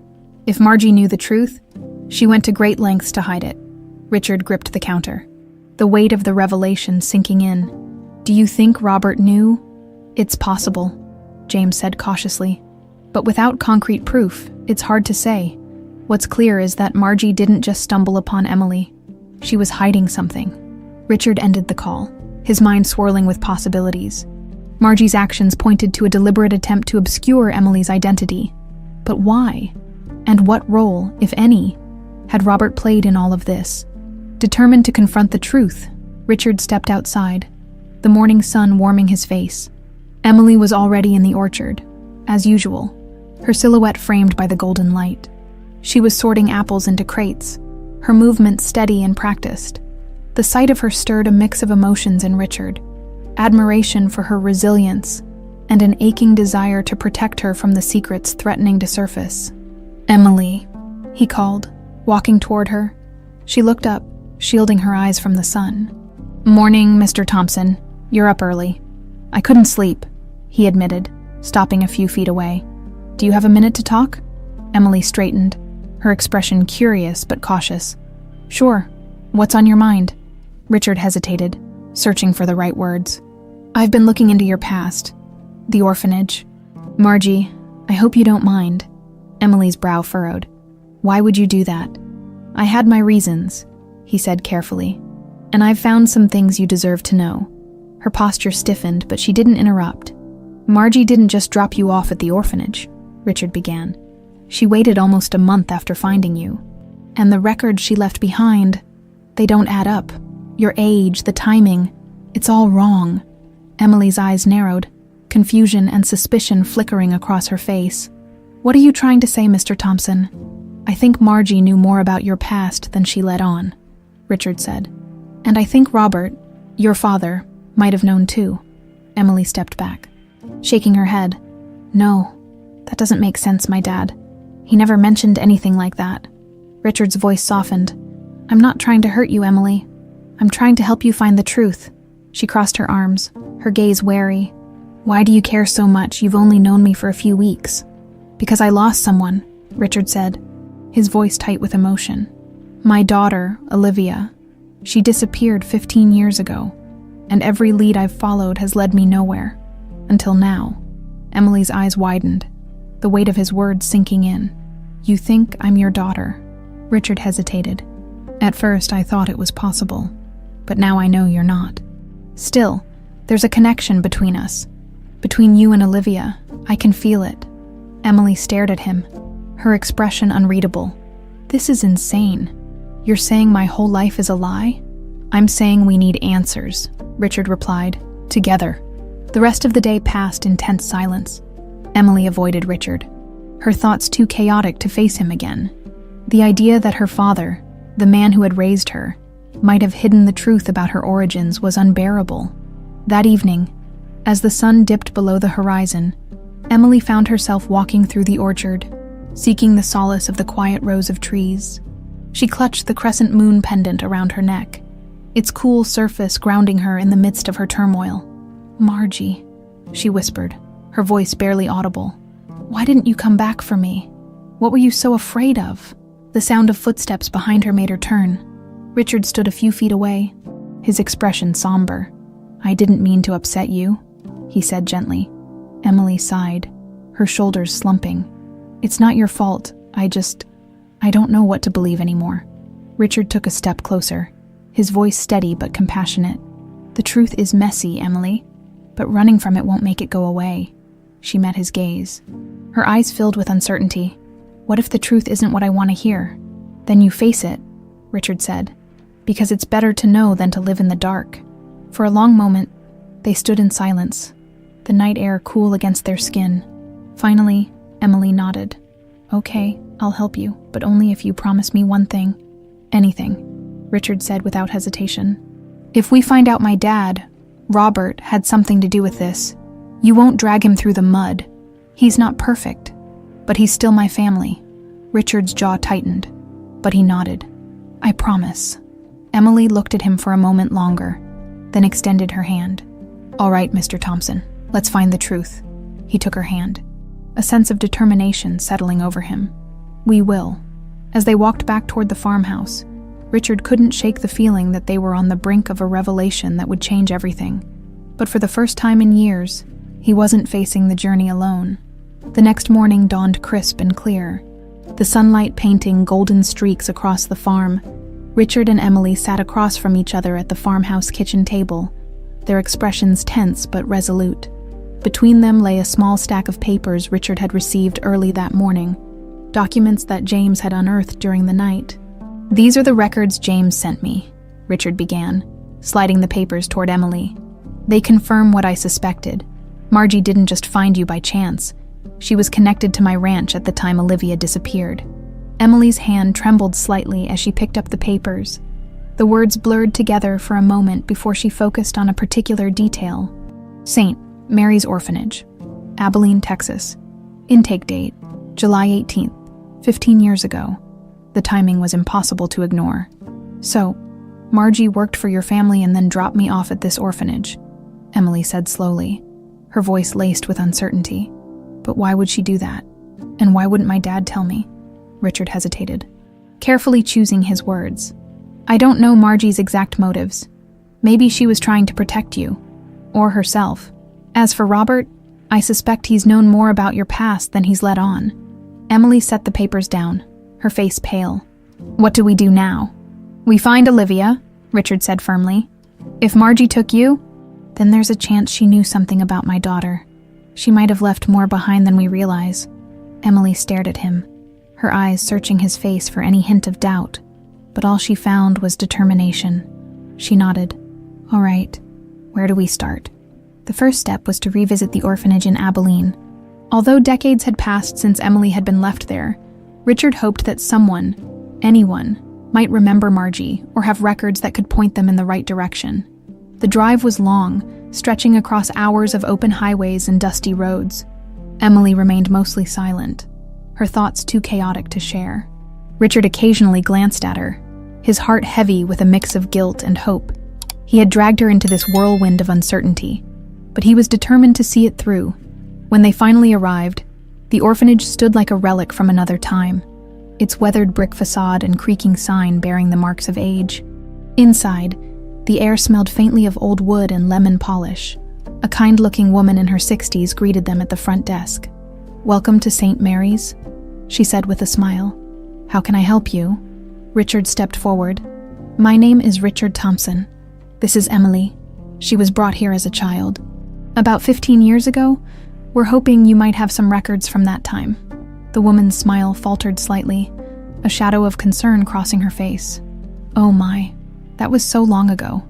If Margie knew the truth, she went to great lengths to hide it." Richard gripped the counter, the weight of the revelation sinking in. "Do you think Robert knew?" "It's possible," James said cautiously. "But without concrete proof, it's hard to say. What's clear is that Margie didn't just stumble upon Emily. She was hiding something." Richard ended the call, his mind swirling with possibilities. Margie's actions pointed to a deliberate attempt to obscure Emily's identity. But why? And what role, if any, had Robert played in all of this? Determined to confront the truth, Richard stepped outside, the morning sun warming his face. Emily was already in the orchard, as usual, her silhouette framed by the golden light. She was sorting apples into crates, her movements steady and practiced. The sight of her stirred a mix of emotions in Richard, admiration for her resilience, and an aching desire to protect her from the secrets threatening to surface. "Emily," he called, walking toward her. She looked up, shielding her eyes from the sun. "Morning, Mr. Thompson. You're up early." "I couldn't sleep," he admitted, stopping a few feet away. "Do you have a minute to talk?" Emily straightened, her expression curious but cautious. "Sure. What's on your mind?" Richard hesitated, searching for the right words. "I've been looking into your past. The orphanage. Margie, I hope you don't mind." Emily's brow furrowed. "Why would you do that?" "I had my reasons," he said carefully. "And I've found some things you deserve to know." Her posture stiffened, but she didn't interrupt. "Margie didn't just drop you off at the orphanage," Richard began. "She waited almost a month after finding you. And the records she left behind, they don't add up. Your age, the timing, it's all wrong." Emily's eyes narrowed, confusion and suspicion flickering across her face. "What are you trying to say, Mr. Thompson?" "I think Margie knew more about your past than she let on," Richard said. "And I think Robert, your father, might have known too." Emily stepped back, shaking her head. "No, that doesn't make sense, my dad. He never mentioned anything like that." Richard's voice softened. "I'm not trying to hurt you, Emily. I'm trying to help you find the truth." She crossed her arms, her gaze wary. "Why do you care so much? You've only known me for a few weeks." "Because I lost someone," Richard said, his voice tight with emotion. "My daughter, Olivia. She disappeared 15 years ago, and every lead I've followed has led me nowhere. Until now." Emily's eyes widened, the weight of his words sinking in. "You think I'm your daughter?" Richard hesitated. "At first I thought it was possible, but now I know you're not. Still, there's a connection between us. Between you and Olivia. I can feel it." Emily stared at him, her expression unreadable. "This is insane. You're saying my whole life is a lie?" "I'm saying we need answers," Richard replied, "together." The rest of the day passed in tense silence. Emily avoided Richard, her thoughts too chaotic to face him again. The idea that her father, the man who had raised her, might have hidden the truth about her origins was unbearable. That evening, as the sun dipped below the horizon, Emily found herself walking through the orchard, seeking the solace of the quiet rows of trees. She clutched the crescent moon pendant around her neck, its cool surface grounding her in the midst of her turmoil. "Margie," she whispered, her voice barely audible. "Why didn't you come back for me? What were you so afraid of?" The sound of footsteps behind her made her turn. Richard stood a few feet away, his expression somber. "I didn't mean to upset you," he said gently. Emily sighed, her shoulders slumping. "It's not your fault. I don't know what to believe anymore." Richard took a step closer, his voice steady but compassionate. "The truth is messy, Emily, but running from it won't make it go away." She met his gaze, her eyes filled with uncertainty. "What if the truth isn't what I want to hear?" "Then you face it," Richard said, "because it's better to know than to live in the dark." For a long moment, they stood in silence, the night air cool against their skin. Finally, Emily nodded. "Okay, I'll help you, but only if you promise me one thing." "Anything," Richard said without hesitation. "If we find out my dad, Robert, had something to do with this, you won't drag him through the mud. He's not perfect, but he's still my family." Richard's jaw tightened, but he nodded. "I promise." Emily looked at him for a moment longer, then extended her hand. "All right, Mr. Thompson, let's find the truth." He took her hand, a sense of determination settling over him. "We will." As they walked back toward the farmhouse, Richard couldn't shake the feeling that they were on the brink of a revelation that would change everything. But for the first time in years, he wasn't facing the journey alone. The next morning dawned crisp and clear, the sunlight painting golden streaks across the farm. Richard and Emily sat across from each other at the farmhouse kitchen table, their expressions tense but resolute. Between them lay a small stack of papers Richard had received early that morning, documents that James had unearthed during the night. "These are the records James sent me," Richard began, sliding the papers toward Emily. "They confirm what I suspected. Margie didn't just find you by chance. She was connected to my ranch at the time Olivia disappeared." Emily's hand trembled slightly as she picked up the papers. The words blurred together for a moment before she focused on a particular detail. "St. Mary's Orphanage, Abilene, Texas. Intake date, July 18th, 15 years ago." The timing was impossible to ignore. "So, Margie worked for your family and then dropped me off at this orphanage," Emily said slowly, her voice laced with uncertainty. "But why would she do that? And why wouldn't my dad tell me?" Richard hesitated, carefully choosing his words. "I don't know Margie's exact motives. Maybe she was trying to protect you, or herself. As for Robert, I suspect he's known more about your past than he's let on." Emily set the papers down, her face pale. "What do we do now?" "We find Olivia," Richard said firmly. "If Margie took you, then there's a chance she knew something about my daughter. She might have left more behind than we realize." Emily stared at him, her eyes searching his face for any hint of doubt, but all she found was determination. She nodded. "All right, where do we start?" The first step was to revisit the orphanage in Abilene. Although decades had passed since Emily had been left there, Richard hoped that someone, anyone, might remember Margie or have records that could point them in the right direction. The drive was long, stretching across hours of open highways and dusty roads. Emily remained mostly silent, her thoughts too chaotic to share. Richard occasionally glanced at her, his heart heavy with a mix of guilt and hope. He had dragged her into this whirlwind of uncertainty, but he was determined to see it through. When they finally arrived, the orphanage stood like a relic from another time, its weathered brick facade and creaking sign bearing the marks of age. Inside, the air smelled faintly of old wood and lemon polish. A kind-looking woman in her 60s greeted them at the front desk. "Welcome to St. Mary's," she said with a smile. "How can I help you?" Richard stepped forward. "My name is Richard Thompson. This is Emily. She was brought here as a child. About 15 years ago, we're hoping you might have some records from that time." The woman's smile faltered slightly, a shadow of concern crossing her face. "Oh my, that was so long ago.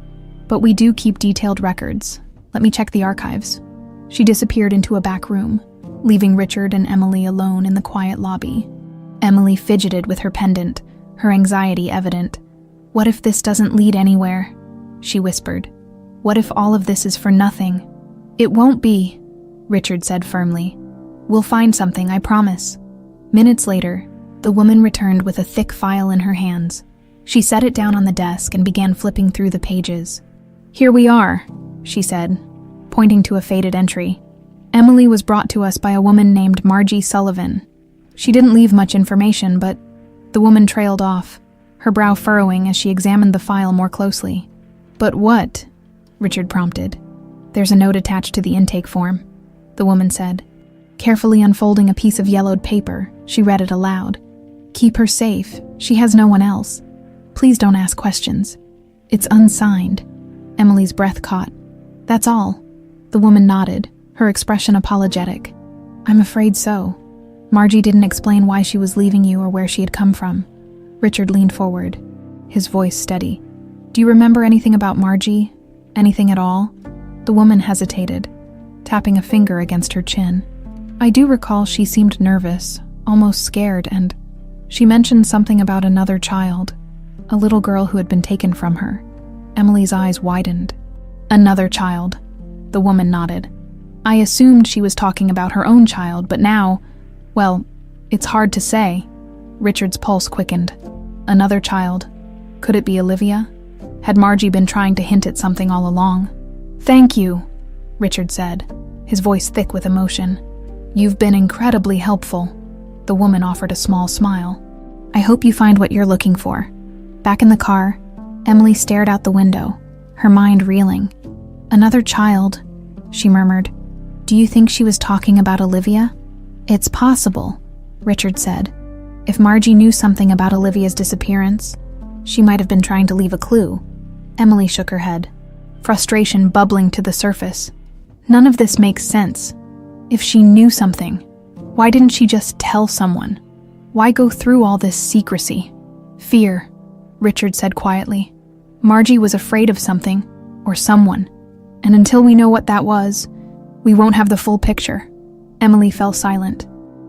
But we do keep detailed records. Let me check the archives." She disappeared into a back room, leaving Richard and Emily alone in the quiet lobby. Emily fidgeted with her pendant, her anxiety evident. "What if this doesn't lead anywhere?" she whispered. "What if all of this is for nothing?" "It won't be," Richard said firmly. "We'll find something, I promise." Minutes later, The woman returned with a thick file in her hands. She set it down on the desk and began flipping through the pages. "Here we are," she said, pointing to a faded entry. "Emily was brought to us by a woman named Margie Sullivan. She didn't leave much information, but..." The woman trailed off, her brow furrowing as she examined the file more closely. "But what?" Richard prompted. "There's a note attached to the intake form," the woman said. Carefully unfolding a piece of yellowed paper, she read it aloud. "Keep her safe. She has no one else. Please don't ask questions. It's unsigned." Emily's breath caught. "That's all." The woman nodded, her expression apologetic. "I'm afraid so. Margie didn't explain why she was leaving you or where she had come from." Richard leaned forward, his voice steady. "Do you remember anything about Margie? Anything at all?" The woman hesitated, tapping a finger against her chin. "I do recall she seemed nervous, almost scared, and she mentioned something about another child, a little girl who had been taken from her." Emily's eyes widened. "Another child," the woman nodded. "I assumed she was talking about her own child, but now, well, it's hard to say." Richard's pulse quickened. Another child. Could it be Olivia? Had Margie been trying to hint at something all along? "Thank you," Richard said, his voice thick with emotion. "You've been incredibly helpful." The woman offered a small smile. "I hope you find what you're looking for." Back in the car, Emily stared out the window, her mind reeling. "Another child," she murmured. "Do you think she was talking about Olivia?" "It's possible," Richard said. "If Margie knew something about Olivia's disappearance, she might have been trying to leave a clue." Emily shook her head, frustration bubbling to the surface. "None of this makes sense. If she knew something, why didn't she just tell someone? Why go through all this secrecy?" "Fear," Richard said quietly. "Margie was afraid of something, or someone, and until we know what that was, we won't have the full picture." Emily fell silent,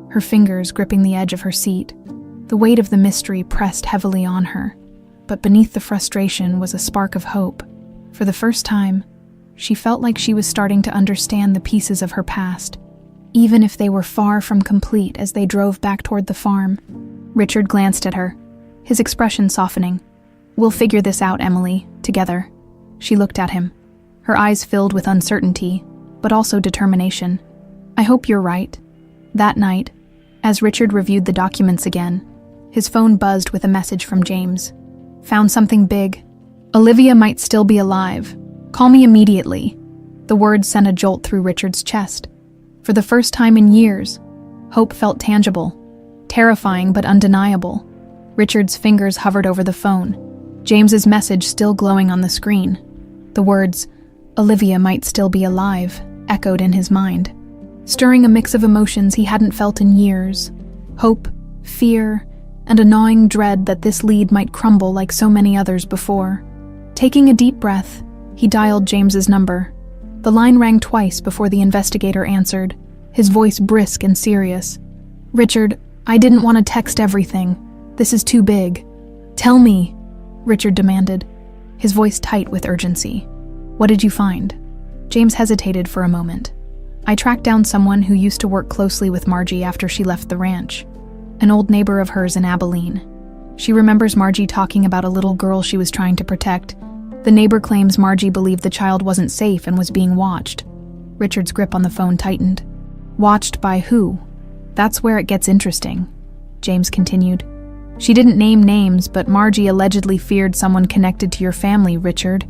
her fingers gripping the edge of her seat. The weight of the mystery pressed heavily on her, but beneath the frustration was a spark of hope. For the first time, she felt like she was starting to understand the pieces of her past, even if they were far from complete as they drove back toward the farm. Richard glanced at her, his expression softening. "We'll figure this out, Emily, together." She looked at him, her eyes filled with uncertainty, but also determination. "I hope you're right." That night, as Richard reviewed the documents again, his phone buzzed with a message from James. "Found something big. Olivia might still be alive. Call me immediately." The words sent a jolt through Richard's chest. For the first time in years, hope felt tangible, terrifying but undeniable. Richard's fingers hovered over the phone, James's message still glowing on the screen. The words, "Olivia might still be alive," echoed in his mind, stirring a mix of emotions he hadn't felt in years. Hope, fear, and a gnawing dread that this lead might crumble like so many others before. Taking a deep breath, he dialed James's number. The line rang twice before the investigator answered, his voice brisk and serious. "Richard, I didn't want to text everything. This is too big." "Tell me," Richard demanded, his voice tight with urgency. "What did you find?" James hesitated for a moment. "I tracked down someone who used to work closely with Margie after she left the ranch. An old neighbor of hers in Abilene. She remembers Margie talking about a little girl she was trying to protect. The neighbor claims Margie believed the child wasn't safe and was being watched." Richard's grip on the phone tightened. "Watched by who?" "That's where it gets interesting," James continued. "She didn't name names, but Margie allegedly feared someone connected to your family, Richard.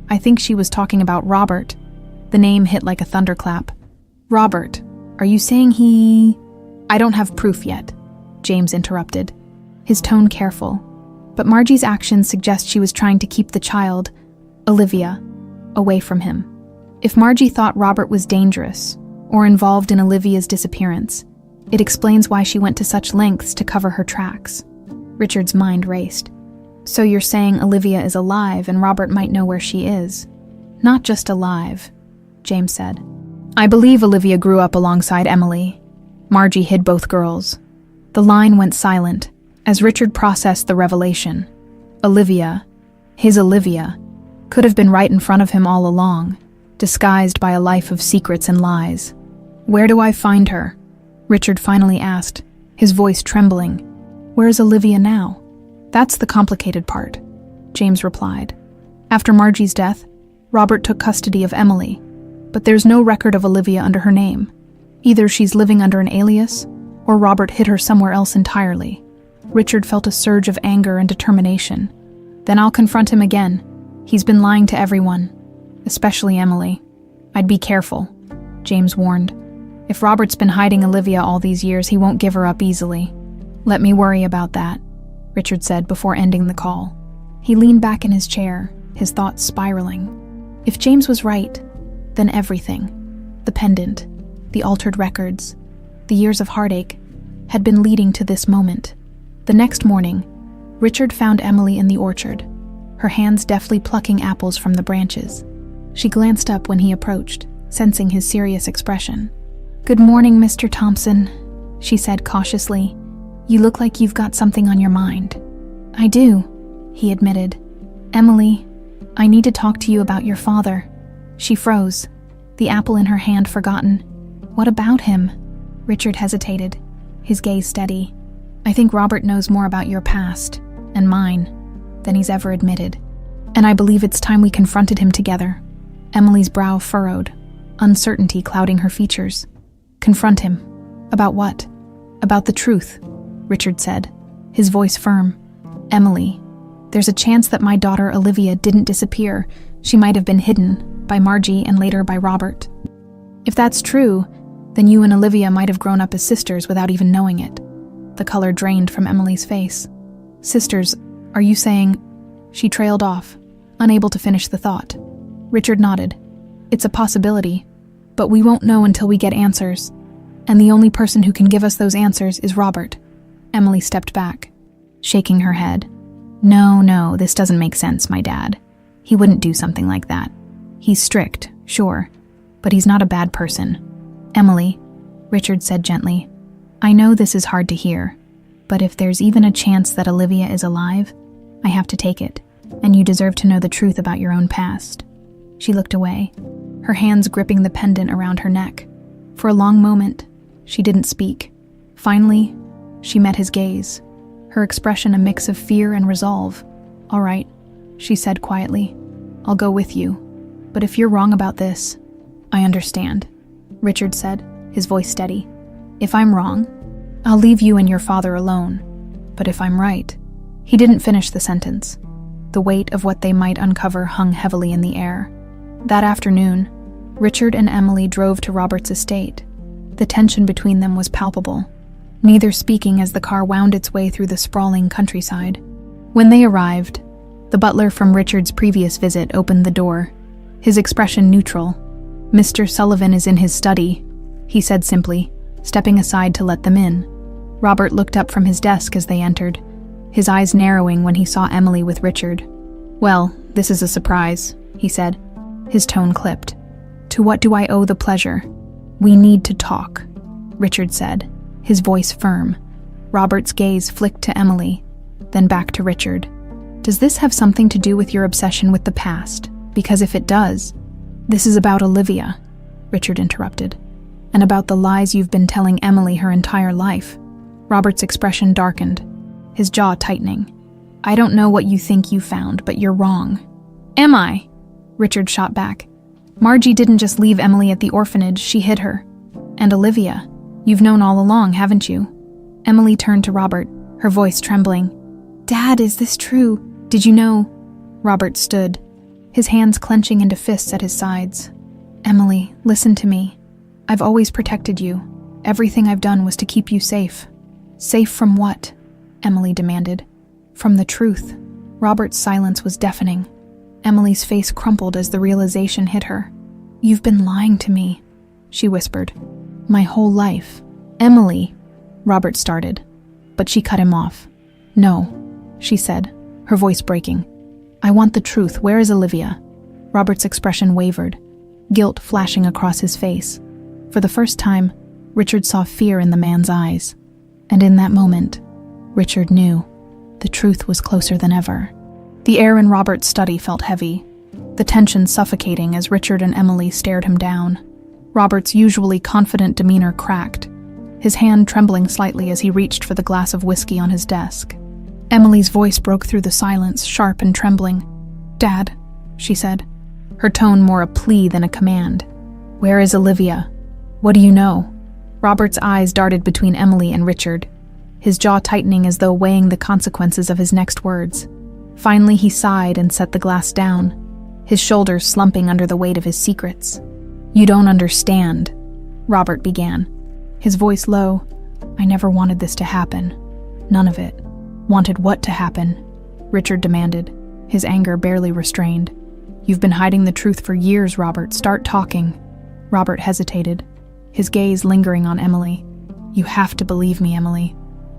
I think she was talking about Robert." The name hit like a thunderclap. "Robert, are you saying he—" "I don't have proof yet," James interrupted, his tone careful. "But Margie's actions suggest she was trying to keep the child, Olivia, away from him. If Margie thought Robert was dangerous or involved in Olivia's disappearance, it explains why she went to such lengths to cover her tracks." Richard's mind raced. "So you're saying Olivia is alive and Robert might know where she is?" "Not just alive," James said. "I believe Olivia grew up alongside Emily. Margie hid both girls." The line went silent as Richard processed the revelation. Olivia, his Olivia, could have been right in front of him all along, disguised by a life of secrets and lies. "Where do I find her?" Richard finally asked, his voice trembling. Where's Olivia now? That's the complicated part, James replied. After Margie's death, Robert took custody of Emily, but there's no record of Olivia under her name. Either she's living under an alias, or Robert hid her somewhere else entirely. Richard felt a surge of anger and determination. Then I'll confront him again. He's been lying to everyone, especially Emily. I'd be careful, James warned. If Robert's been hiding Olivia all these years, he won't give her up easily. Let me worry about that, Richard said before ending the call. He leaned back in his chair, his thoughts spiraling. If James was right, then everything, the pendant, the altered records, the years of heartache, had been leading to this moment. The next morning, Richard found Emily in the orchard, her hands deftly plucking apples from the branches. She glanced up when he approached, sensing his serious expression. "Good morning, Mr. Thompson," she said cautiously. "You look like you've got something on your mind." "I do," he admitted. "Emily, I need to talk to you about your father." She froze, the apple in her hand forgotten. "What about him?" Richard hesitated, his gaze steady. "I think Robert knows more about your past, and mine, than he's ever admitted. And I believe it's time we confronted him together." Emily's brow furrowed, uncertainty clouding her features. "Confront him? About what?" "About the truth," Richard said, his voice firm. "Emily, there's a chance that my daughter Olivia didn't disappear. She might have been hidden, by Margie and later by Robert. If that's true, then you and Olivia might have grown up as sisters without even knowing it." The color drained from Emily's face. "Sisters, are you saying—" She trailed off, unable to finish the thought. Richard nodded. "It's a possibility, but we won't know until we get answers. And the only person who can give us those answers is Robert." Emily stepped back, shaking her head. No, this doesn't make sense, my dad. He wouldn't do something like that. He's strict, sure, but he's not a bad person." "Emily," Richard said gently, "I know this is hard to hear, but if there's even a chance that Olivia is alive, I have to take it, and you deserve to know the truth about your own past." She looked away, her hands gripping the pendant around her neck. For a long moment, she didn't speak. Finally, she met his gaze, her expression a mix of fear and resolve. "All right," she said quietly. "I'll go with you. But if you're wrong about this—" "I understand," Richard said, his voice steady. "If I'm wrong, I'll leave you and your father alone. But if I'm right—" He didn't finish the sentence. The weight of what they might uncover hung heavily in the air. That afternoon, Richard and Emily drove to Robert's estate. The tension between them was palpable, neither speaking as the car wound its way through the sprawling countryside. When they arrived, the butler from Richard's previous visit opened the door, his expression neutral. "Mr. Sullivan is in his study," he said simply, stepping aside to let them in. Robert looked up from his desk as they entered, his eyes narrowing when he saw Emily with Richard. "Well, this is a surprise," he said, his tone clipped. "To what do I owe the pleasure?" "We need to talk," Richard said, his voice firm. Robert's gaze flicked to Emily, then back to Richard. "Does this have something to do with your obsession with the past? Because if it does—" "This is about Olivia," Richard interrupted, "and about the lies you've been telling Emily her entire life." Robert's expression darkened, his jaw tightening. "I don't know what you think you found, but you're wrong." "Am I?" Richard shot back. "Margie didn't just leave Emily at the orphanage, she hid her. And Olivia, you've known all along, haven't you?" Emily turned to Robert, her voice trembling. "Dad, is this true? Did you know—" Robert stood, his hands clenching into fists at his sides. "Emily, listen to me. I've always protected you. Everything I've done was to keep you safe." "Safe from what?" Emily demanded. "From the truth." Robert's silence was deafening. Emily's face crumpled as the realization hit her. "You've been lying to me," she whispered. "My whole life." "Emily," Robert started, but she cut him off. "No," she said, her voice breaking. "I want the truth. Where is Olivia?" Robert's expression wavered, guilt flashing across his face. For the first time, Richard saw fear in the man's eyes. And in that moment, Richard knew the truth was closer than ever. The air in Robert's study felt heavy, the tension suffocating as Richard and Emily stared him down. Robert's usually confident demeanor cracked, his hand trembling slightly as he reached for the glass of whiskey on his desk. Emily's voice broke through the silence, sharp and trembling. "Dad," she said, her tone more a plea than a command. "Where is Olivia? What do you know?" Robert's eyes darted between Emily and Richard, his jaw tightening as though weighing the consequences of his next words. Finally, he sighed and set the glass down, his shoulders slumping under the weight of his secrets. "You don't understand," Robert began, his voice low. "I never wanted this to happen. None of it." "Wanted what to happen?" Richard demanded, his anger barely restrained. "You've been hiding the truth for years, Robert. Start talking." Robert hesitated, his gaze lingering on Emily. "You have to believe me, Emily.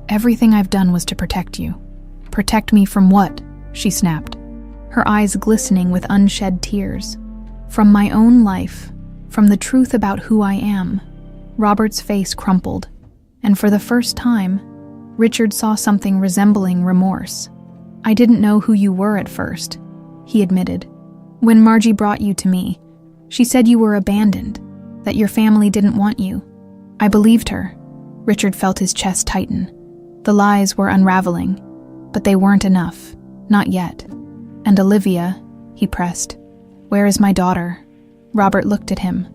Everything I've done was to protect you." "Protect me from what?" she snapped, her eyes glistening with unshed tears. "From my own life, from the truth about who I am." Robert's face crumpled, and for the first time, Richard saw something resembling remorse. "I didn't know who you were at first," he admitted. "When Margie brought you to me, she said you were abandoned, that your family didn't want you. I believed her." Richard felt his chest tighten. The lies were unraveling, but they weren't enough. Not yet. "And Olivia," he pressed. "Where is my daughter?" Robert looked at him,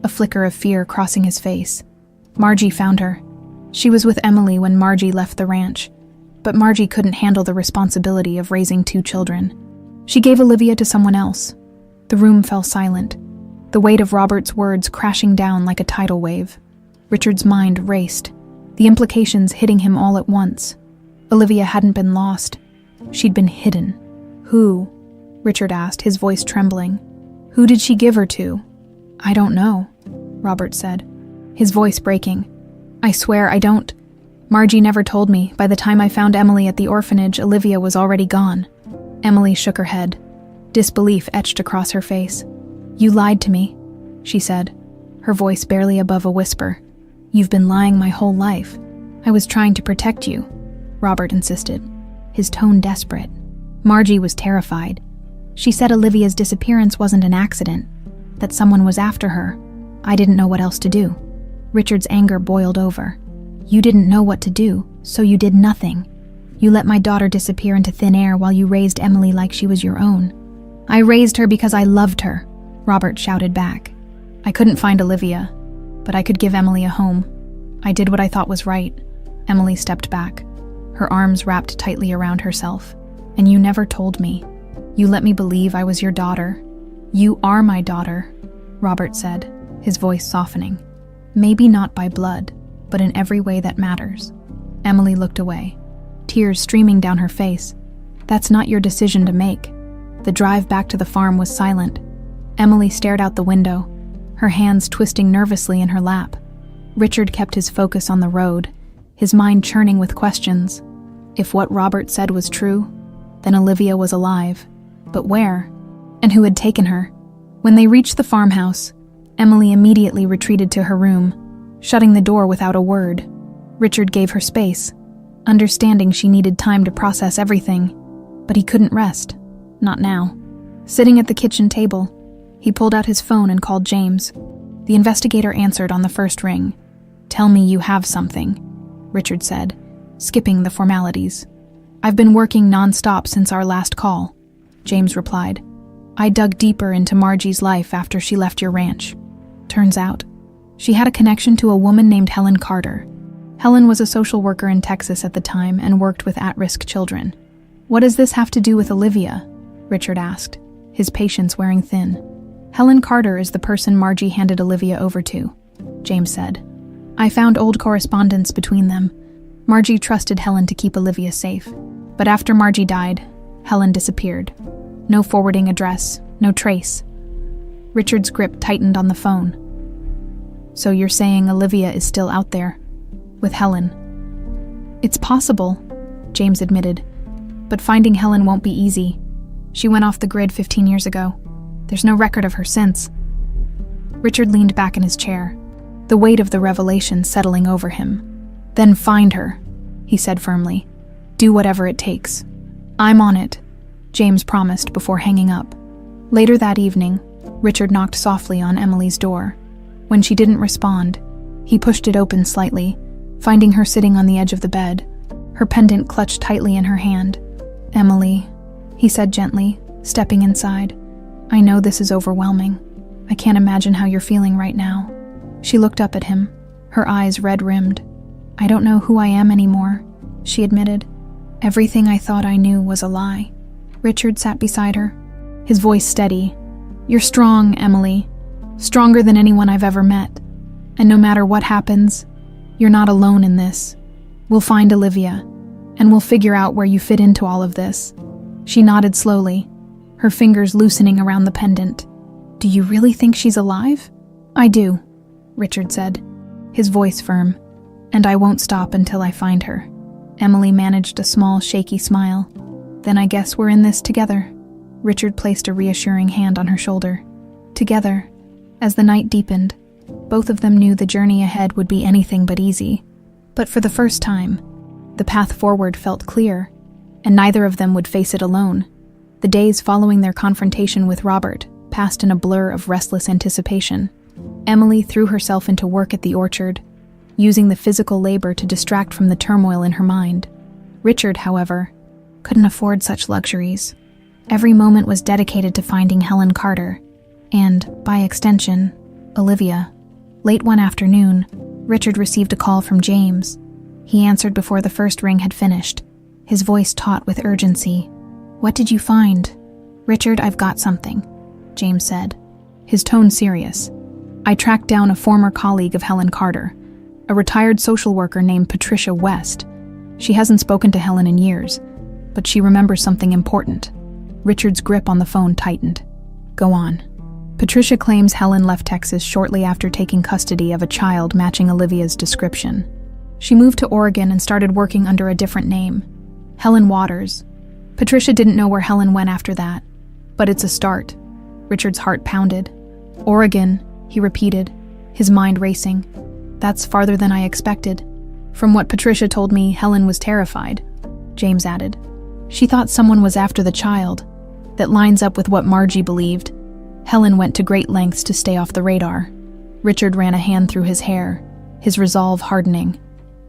a flicker of fear crossing his face. "Margie found her. She was with Emily when Margie left the ranch, but Margie couldn't handle the responsibility of raising 2 children. She gave Olivia to someone else." The room fell silent, the weight of Robert's words crashing down like a tidal wave. Richard's mind raced, the implications hitting him all at once. Olivia hadn't been lost. She'd been hidden. "Who?" Richard asked, his voice trembling. "Who did she give her to?" "I don't know," Robert said, his voice breaking. "I swear I don't. Margie never told me. By the time I found Emily at the orphanage, Olivia was already gone." Emily shook her head, disbelief etched across her face. "You lied to me," she said, her voice barely above a whisper. "You've been lying my whole life." "I was trying to protect you," Robert insisted, his tone desperate. Margie was terrified. She said Olivia's disappearance wasn't an accident, that someone was after her. I didn't know what else to do. Richard's anger boiled over. "You didn't know what to do, so you did nothing. You let my daughter disappear into thin air while you raised Emily like she was your own." "I raised her because I loved her," Robert shouted back. "I couldn't find Olivia, but I could give Emily a home. I did what I thought was right." Emily stepped back, her arms wrapped tightly around herself. "And you never told me. You let me believe I was your daughter." "You are my daughter," Robert said, his voice softening. "Maybe not by blood, but in every way that matters." Emily looked away, tears streaming down her face. "That's not your decision to make." The drive back to the farm was silent. Emily stared out the window, her hands twisting nervously in her lap. Richard kept his focus on the road, his mind churning with questions. If what Robert said was true, then Olivia was alive. But where? And who had taken her? When they reached the farmhouse, Emily immediately retreated to her room, shutting the door without a word. Richard gave her space, understanding she needed time to process everything, but he couldn't rest. Not now. Sitting at the kitchen table, he pulled out his phone and called James. The investigator answered on the first ring. "Tell me you have something," Richard said, skipping the formalities. "I've been working non-stop since our last call," James replied. "I dug deeper into Margie's life after she left your ranch. Turns out, she had a connection to a woman named Helen Carter. Helen was a social worker in Texas at the time and worked with at-risk children." "What does this have to do with Olivia?" Richard asked, his patience wearing thin. "Helen Carter is the person Margie handed Olivia over to," James said. "I found old correspondence between them. Margie trusted Helen to keep Olivia safe. But after Margie died, Helen disappeared. No forwarding address, no trace." Richard's grip tightened on the phone. "So you're saying Olivia is still out there, with Helen?" "It's possible," James admitted. "But finding Helen won't be easy. She went off the grid 15 years ago. There's no record of her since." Richard leaned back in his chair, the weight of the revelation settling over him. "Then find her," he said firmly. "Do whatever it takes." "I'm on it," James promised before hanging up. Later that evening, Richard knocked softly on Emily's door. When she didn't respond, he pushed it open slightly, finding her sitting on the edge of the bed, her pendant clutched tightly in her hand. "Emily," he said gently, stepping inside. "I know this is overwhelming. I can't imagine how you're feeling right now." She looked up at him, her eyes red-rimmed. "I don't know who I am anymore," she admitted. "Everything I thought I knew was a lie." Richard sat beside her, his voice steady. "You're strong, Emily. Stronger than anyone I've ever met. And no matter what happens, you're not alone in this. We'll find Olivia, and we'll figure out where you fit into all of this." She nodded slowly, her fingers loosening around the pendant. "Do you really think she's alive?" "I do," Richard said, his voice firm. "And I won't stop until I find her." Emily managed a small, shaky smile. "Then I guess we're in this together." Richard placed a reassuring hand on her shoulder. Together, as the night deepened, both of them knew the journey ahead would be anything but easy. But for the first time, the path forward felt clear, and neither of them would face it alone. The days following their confrontation with Robert passed in a blur of restless anticipation. Emily threw herself into work at the orchard, using the physical labor to distract from the turmoil in her mind. Richard, however, couldn't afford such luxuries. Every moment was dedicated to finding Helen Carter, and, by extension, Olivia. Late one afternoon, Richard received a call from James. He answered before the first ring had finished, his voice taut with urgency. "What did you find?" "Richard, I've got something," James said, his tone serious. "I tracked down a former colleague of Helen Carter, a retired social worker named Patricia West. She hasn't spoken to Helen in years, but she remembers something important." Richard's grip on the phone tightened. "Go on." "Patricia claims Helen left Texas shortly after taking custody of a child matching Olivia's description. She moved to Oregon and started working under a different name, Helen Waters. Patricia didn't know where Helen went after that, but it's a start." Richard's heart pounded. "Oregon," he repeated, his mind racing. "That's farther than I expected. From what Patricia told me, Helen was terrified," James added. "She thought someone was after the child. That lines up with what Margie believed. Helen went to great lengths to stay off the radar." Richard ran a hand through his hair, his resolve hardening.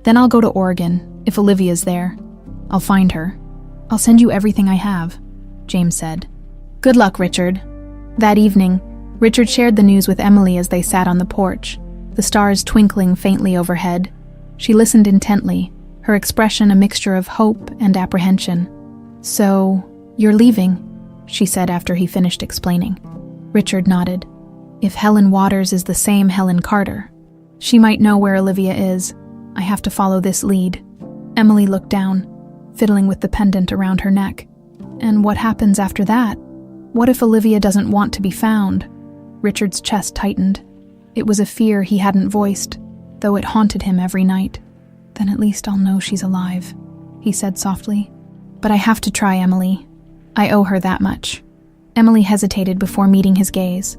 "Then I'll go to Oregon, if Olivia's there. I'll find her. I'll send you everything I have," James said. "Good luck, Richard." That evening, Richard shared the news with Emily as they sat on the porch, the stars twinkling faintly overhead. She listened intently, her expression a mixture of hope and apprehension. "So, you're leaving?" she said after he finished explaining. Richard nodded. "If Helen Waters is the same Helen Carter, she might know where Olivia is. I have to follow this lead." Emily looked down, fiddling with the pendant around her neck. "And what happens after that? What if Olivia doesn't want to be found?" Richard's chest tightened. It was a fear he hadn't voiced, though it haunted him every night. "Then at least I'll know she's alive," he said softly. "But I have to try, Emily. I owe her that much." Emily hesitated before meeting his gaze.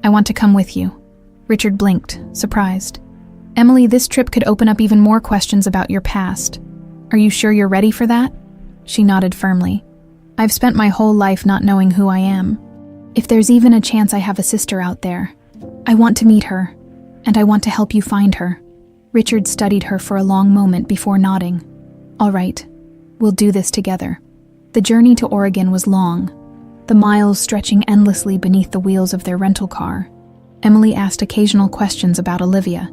"I want to come with you." Richard blinked, surprised. "Emily, this trip could open up even more questions about your past. Are you sure you're ready for that?" She nodded firmly. "I've spent my whole life not knowing who I am. If there's even a chance I have a sister out there, I want to meet her, and I want to help you find her." Richard studied her for a long moment before nodding. "All right, we'll do this together." The journey to Oregon was long, the miles stretching endlessly beneath the wheels of their rental car. Emily asked occasional questions about Olivia,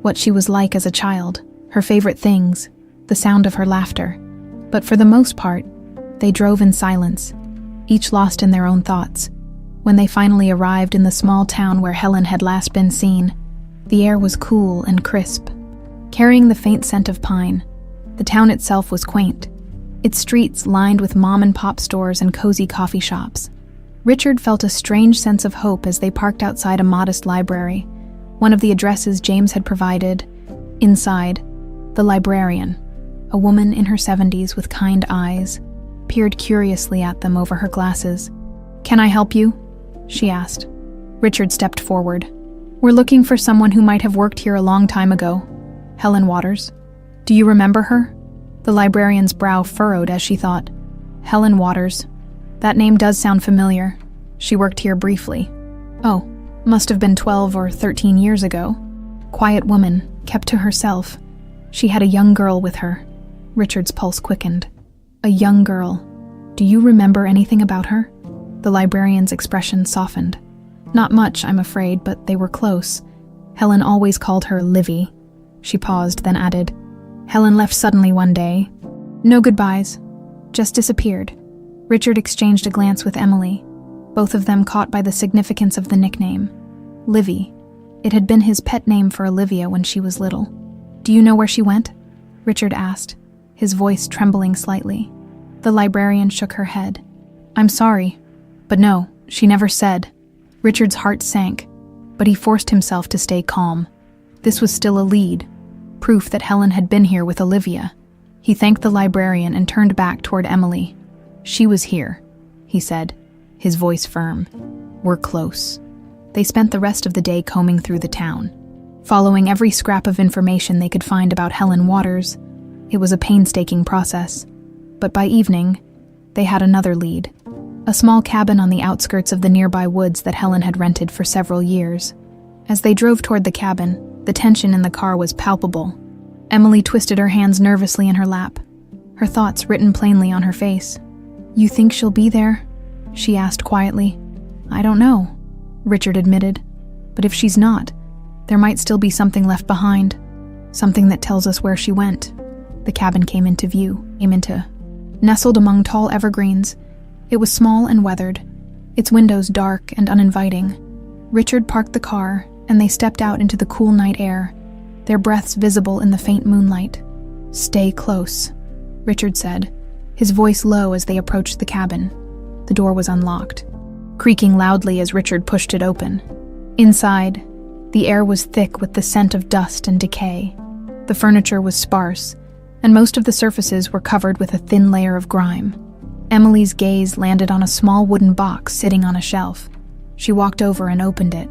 what she was like as a child, her favorite things, the sound of her laughter. But for the most part, they drove in silence, each lost in their own thoughts. When they finally arrived in the small town where Helen had last been seen, the air was cool and crisp, carrying the faint scent of pine. The town itself was quaint, its streets lined with mom-and-pop stores and cozy coffee shops. Richard felt a strange sense of hope as they parked outside a modest library, one of the addresses James had provided. Inside, the librarian, a woman in her 70s with kind eyes, peered curiously at them over her glasses. "Can I help you?" she asked. Richard stepped forward. "We're looking for someone who might have worked here a long time ago. Helen Waters. Do you remember her?" The librarian's brow furrowed as she thought. "Helen Waters. That name does sound familiar. She worked here briefly." "Oh, must have been 12 or 13 years ago." Quiet woman, kept to herself. She had a young girl with her. Richard's pulse quickened. A young girl. Do you remember anything about her? The librarian's expression softened. Not much, I'm afraid, but they were close. Helen always called her Livy. She paused, then added, Helen left suddenly one day. No goodbyes. Just disappeared. Richard exchanged a glance with Emily, both of them caught by the significance of the nickname. Livy. It had been his pet name for Olivia when she was little. Do you know where she went? Richard asked, his voice trembling slightly. The librarian shook her head. I'm sorry, but no, she never said. Richard's heart sank, but he forced himself to stay calm. This was still a lead, proof that Helen had been here with Olivia. He thanked the librarian and turned back toward Emily. She was here, he said, his voice firm. We're close. They spent the rest of the day combing through the town, following every scrap of information they could find about Helen Waters. It was a painstaking process, but by evening, they had another lead. A small cabin on the outskirts of the nearby woods that Helen had rented for several years. As they drove toward the cabin, the tension in the car was palpable. Emily twisted her hands nervously in her lap, her thoughts written plainly on her face. You think she'll be there? She asked quietly. I don't know, Richard admitted. But if she's not, there might still be something left behind, something that tells us where she went. The cabin came into view, nestled among tall evergreens. It was small and weathered, its windows dark and uninviting. Richard parked the car, and they stepped out into the cool night air, their breaths visible in the faint moonlight. Stay close, Richard said, his voice low as they approached the cabin. The door was unlocked, creaking loudly as Richard pushed it open. Inside, the air was thick with the scent of dust and decay. The furniture was sparse, and most of the surfaces were covered with a thin layer of grime. Emily's gaze landed on a small wooden box sitting on a shelf. She walked over and opened it,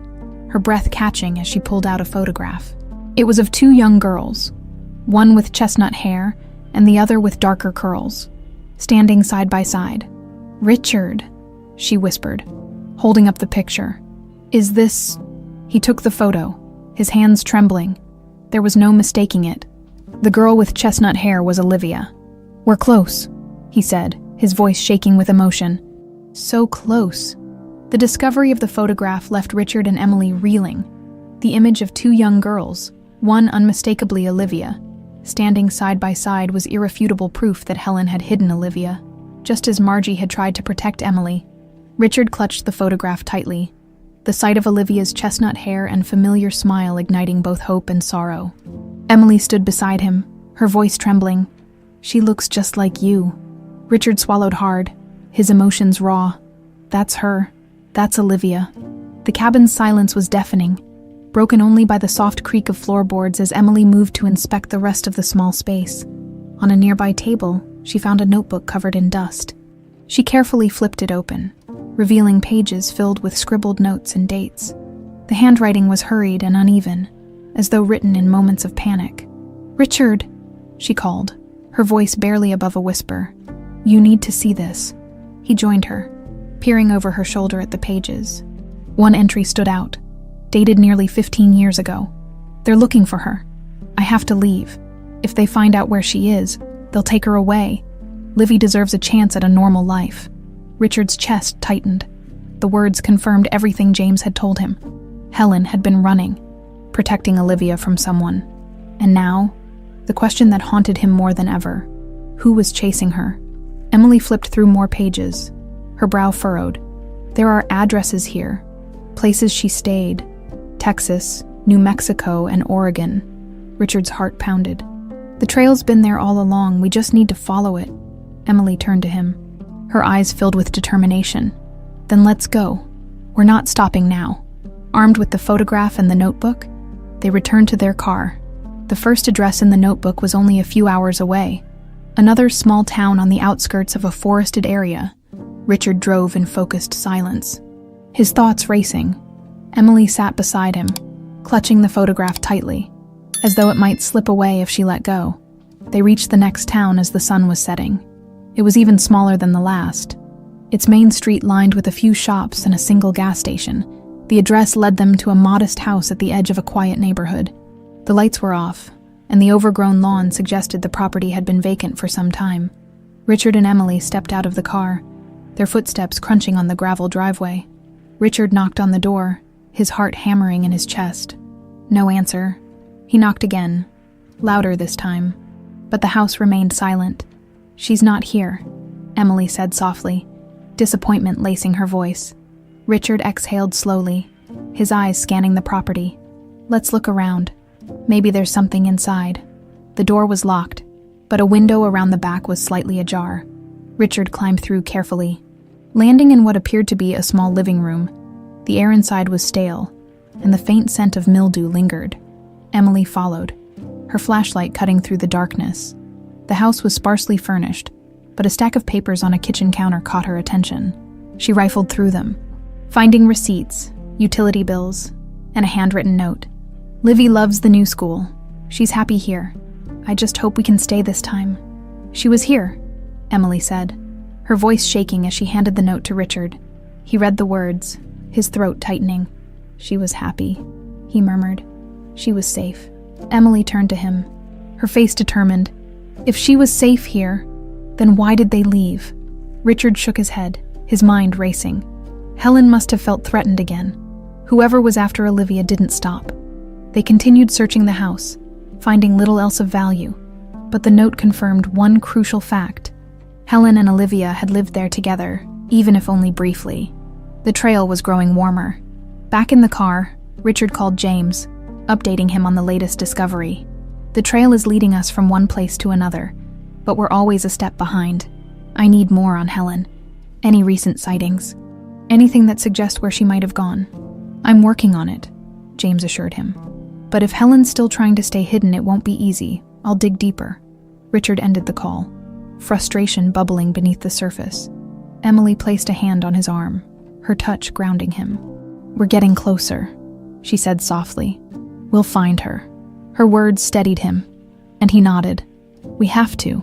her breath catching as she pulled out a photograph. It was of two young girls, one with chestnut hair and the other with darker curls, standing side by side. Richard, she whispered, holding up the picture. Is this... He took the photo, his hands trembling. There was no mistaking it. The girl with chestnut hair was Olivia. We're close, he said, his voice shaking with emotion. So close. The discovery of the photograph left Richard and Emily reeling. The image of two young girls, one unmistakably Olivia, standing side by side was irrefutable proof that Helen had hidden Olivia, just as Margie had tried to protect Emily. Richard clutched the photograph tightly, the sight of Olivia's chestnut hair and familiar smile igniting both hope and sorrow. Emily stood beside him, her voice trembling. She looks just like you. Richard swallowed hard, his emotions raw. That's her. That's Olivia. The cabin's silence was deafening, broken only by the soft creak of floorboards as Emily moved to inspect the rest of the small space. On a nearby table, she found a notebook covered in dust. She carefully flipped it open, revealing pages filled with scribbled notes and dates. The handwriting was hurried and uneven, as though written in moments of panic. Richard, she called, her voice barely above a whisper. You need to see this. He joined her, peering over her shoulder at the pages. One entry stood out, dated nearly 15 years ago. They're looking for her. I have to leave. If they find out where she is, they'll take her away. Livy deserves a chance at a normal life. Richard's chest tightened. The words confirmed everything James had told him. Helen had been running, protecting Olivia from someone. And now, the question that haunted him more than ever. Who was chasing her? Emily flipped through more pages, her brow furrowed. There are addresses here, places she stayed. Texas, New Mexico, and Oregon. Richard's heart pounded. The trail's been there all along, we just need to follow it. Emily turned to him, her eyes filled with determination. Then let's go. We're not stopping now. Armed with the photograph and the notebook, they returned to their car. The first address in the notebook was only a few hours away, another small town on the outskirts of a forested area. Richard drove in focused silence, his thoughts racing. Emily sat beside him, clutching the photograph tightly, as though it might slip away if she let go. They reached the next town as the sun was setting. It was even smaller than the last, its main street lined with a few shops and a single gas station. The address led them to a modest house at the edge of a quiet neighborhood. The lights were off, and the overgrown lawn suggested the property had been vacant for some time. Richard and Emily stepped out of the car, their footsteps crunching on the gravel driveway. Richard knocked on the door, his heart hammering in his chest. No answer. He knocked again, louder this time, but the house remained silent. "She's not here," Emily said softly, disappointment lacing her voice. Richard exhaled slowly, his eyes scanning the property. "Let's look around. Maybe there's something inside." The door was locked, but a window around the back was slightly ajar. Richard climbed through carefully, landing in what appeared to be a small living room. The air inside was stale, and the faint scent of mildew lingered. Emily followed, her flashlight cutting through the darkness. The house was sparsely furnished, but a stack of papers on a kitchen counter caught her attention. She rifled through them, finding receipts, utility bills, and a handwritten note. "Livy loves the new school. She's happy here. I just hope we can stay this time." "She was here," Emily said, her voice shaking as she handed the note to Richard. He read the words, his throat tightening. "She was happy," he murmured. "She was safe." Emily turned to him, her face determined. If she was safe here, then why did they leave? Richard shook his head, his mind racing. Helen must have felt threatened again. Whoever was after Olivia didn't stop. They continued searching the house, finding little else of value, but the note confirmed one crucial fact. Helen and Olivia had lived there together, even if only briefly. The trail was growing warmer. Back in the car, Richard called James, updating him on the latest discovery. "The trail is leading us from one place to another, but we're always a step behind. I need more on Helen. Any recent sightings? Anything that suggests where she might have gone?" "I'm working on it," James assured him. "But if Helen's still trying to stay hidden, it won't be easy. I'll dig deeper." Richard ended the call, frustration bubbling beneath the surface. Emily placed a hand on his arm, her touch grounding him. "We're getting closer," she said softly. "We'll find her." Her words steadied him, and he nodded. "We have to."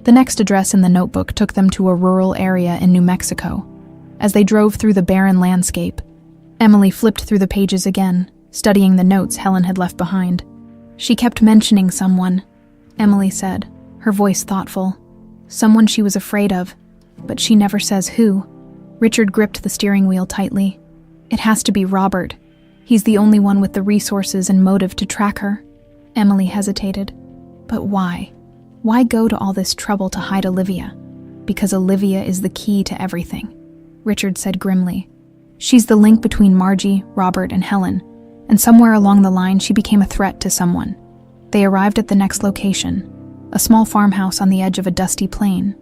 The next address in the notebook took them to a rural area in New Mexico. As they drove through the barren landscape, Emily flipped through the pages again, studying the notes Helen had left behind. "She kept mentioning someone," Emily said, her voice thoughtful. "Someone she was afraid of, but she never says who." Richard gripped the steering wheel tightly. "It has to be Robert. He's the only one with the resources and motive to track her." Emily hesitated. "But why? Why go to all this trouble to hide Olivia?" "Because Olivia is the key to everything," Richard said grimly. "She's the link between Margie, Robert, and Helen, and somewhere along the line she became a threat to someone." They arrived at the next location, a small farmhouse on the edge of a dusty plain.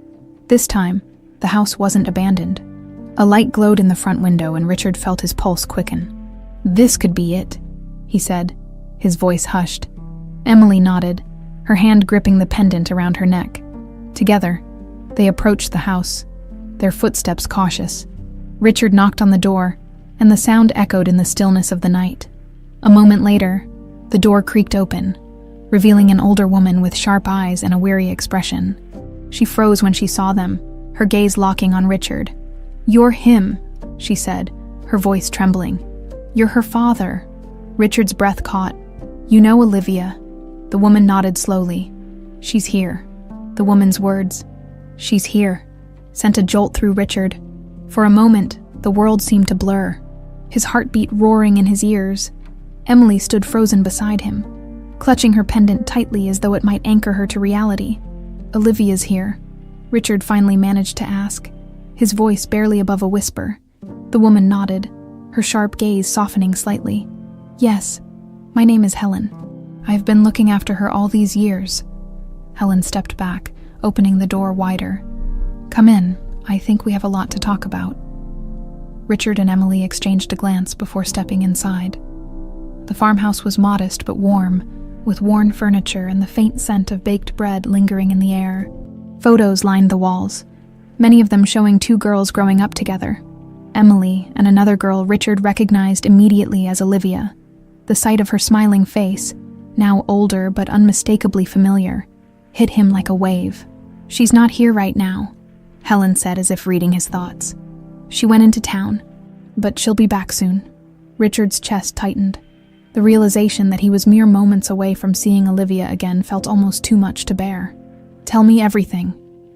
This time, the house wasn't abandoned. A light glowed in the front window and Richard felt his pulse quicken. "This could be it," he said, his voice hushed. Emily nodded, her hand gripping the pendant around her neck. Together, they approached the house, their footsteps cautious. Richard knocked on the door, and the sound echoed in the stillness of the night. A moment later, the door creaked open, revealing an older woman with sharp eyes and a weary expression. She froze when she saw them, her gaze locking on Richard. "You're him," she said, her voice trembling. "You're her father." Richard's breath caught. "You know Olivia?" The woman nodded slowly. "She's here." The woman's words, "She's here," sent a jolt through Richard. For a moment, the world seemed to blur, his heartbeat roaring in his ears. Emily stood frozen beside him, clutching her pendant tightly as though it might anchor her to reality. "Olivia's here," Richard finally managed to ask, his voice barely above a whisper. The woman nodded, her sharp gaze softening slightly. "Yes, my name is Helen. I've been looking after her all these years." Helen stepped back, opening the door wider. "Come in. I think we have a lot to talk about." Richard and Emily exchanged a glance before stepping inside. The farmhouse was modest but warm, with worn furniture and the faint scent of baked bread lingering in the air. Photos lined the walls, many of them showing two girls growing up together. Emily and another girl Richard recognized immediately as Olivia. The sight of her smiling face, now older but unmistakably familiar, hit him like a wave. "She's not here right now," Helen said as if reading his thoughts. "She went into town, but she'll be back soon." Richard's chest tightened. The realization that he was mere moments away from seeing Olivia again felt almost too much to bear. "Tell me everything,"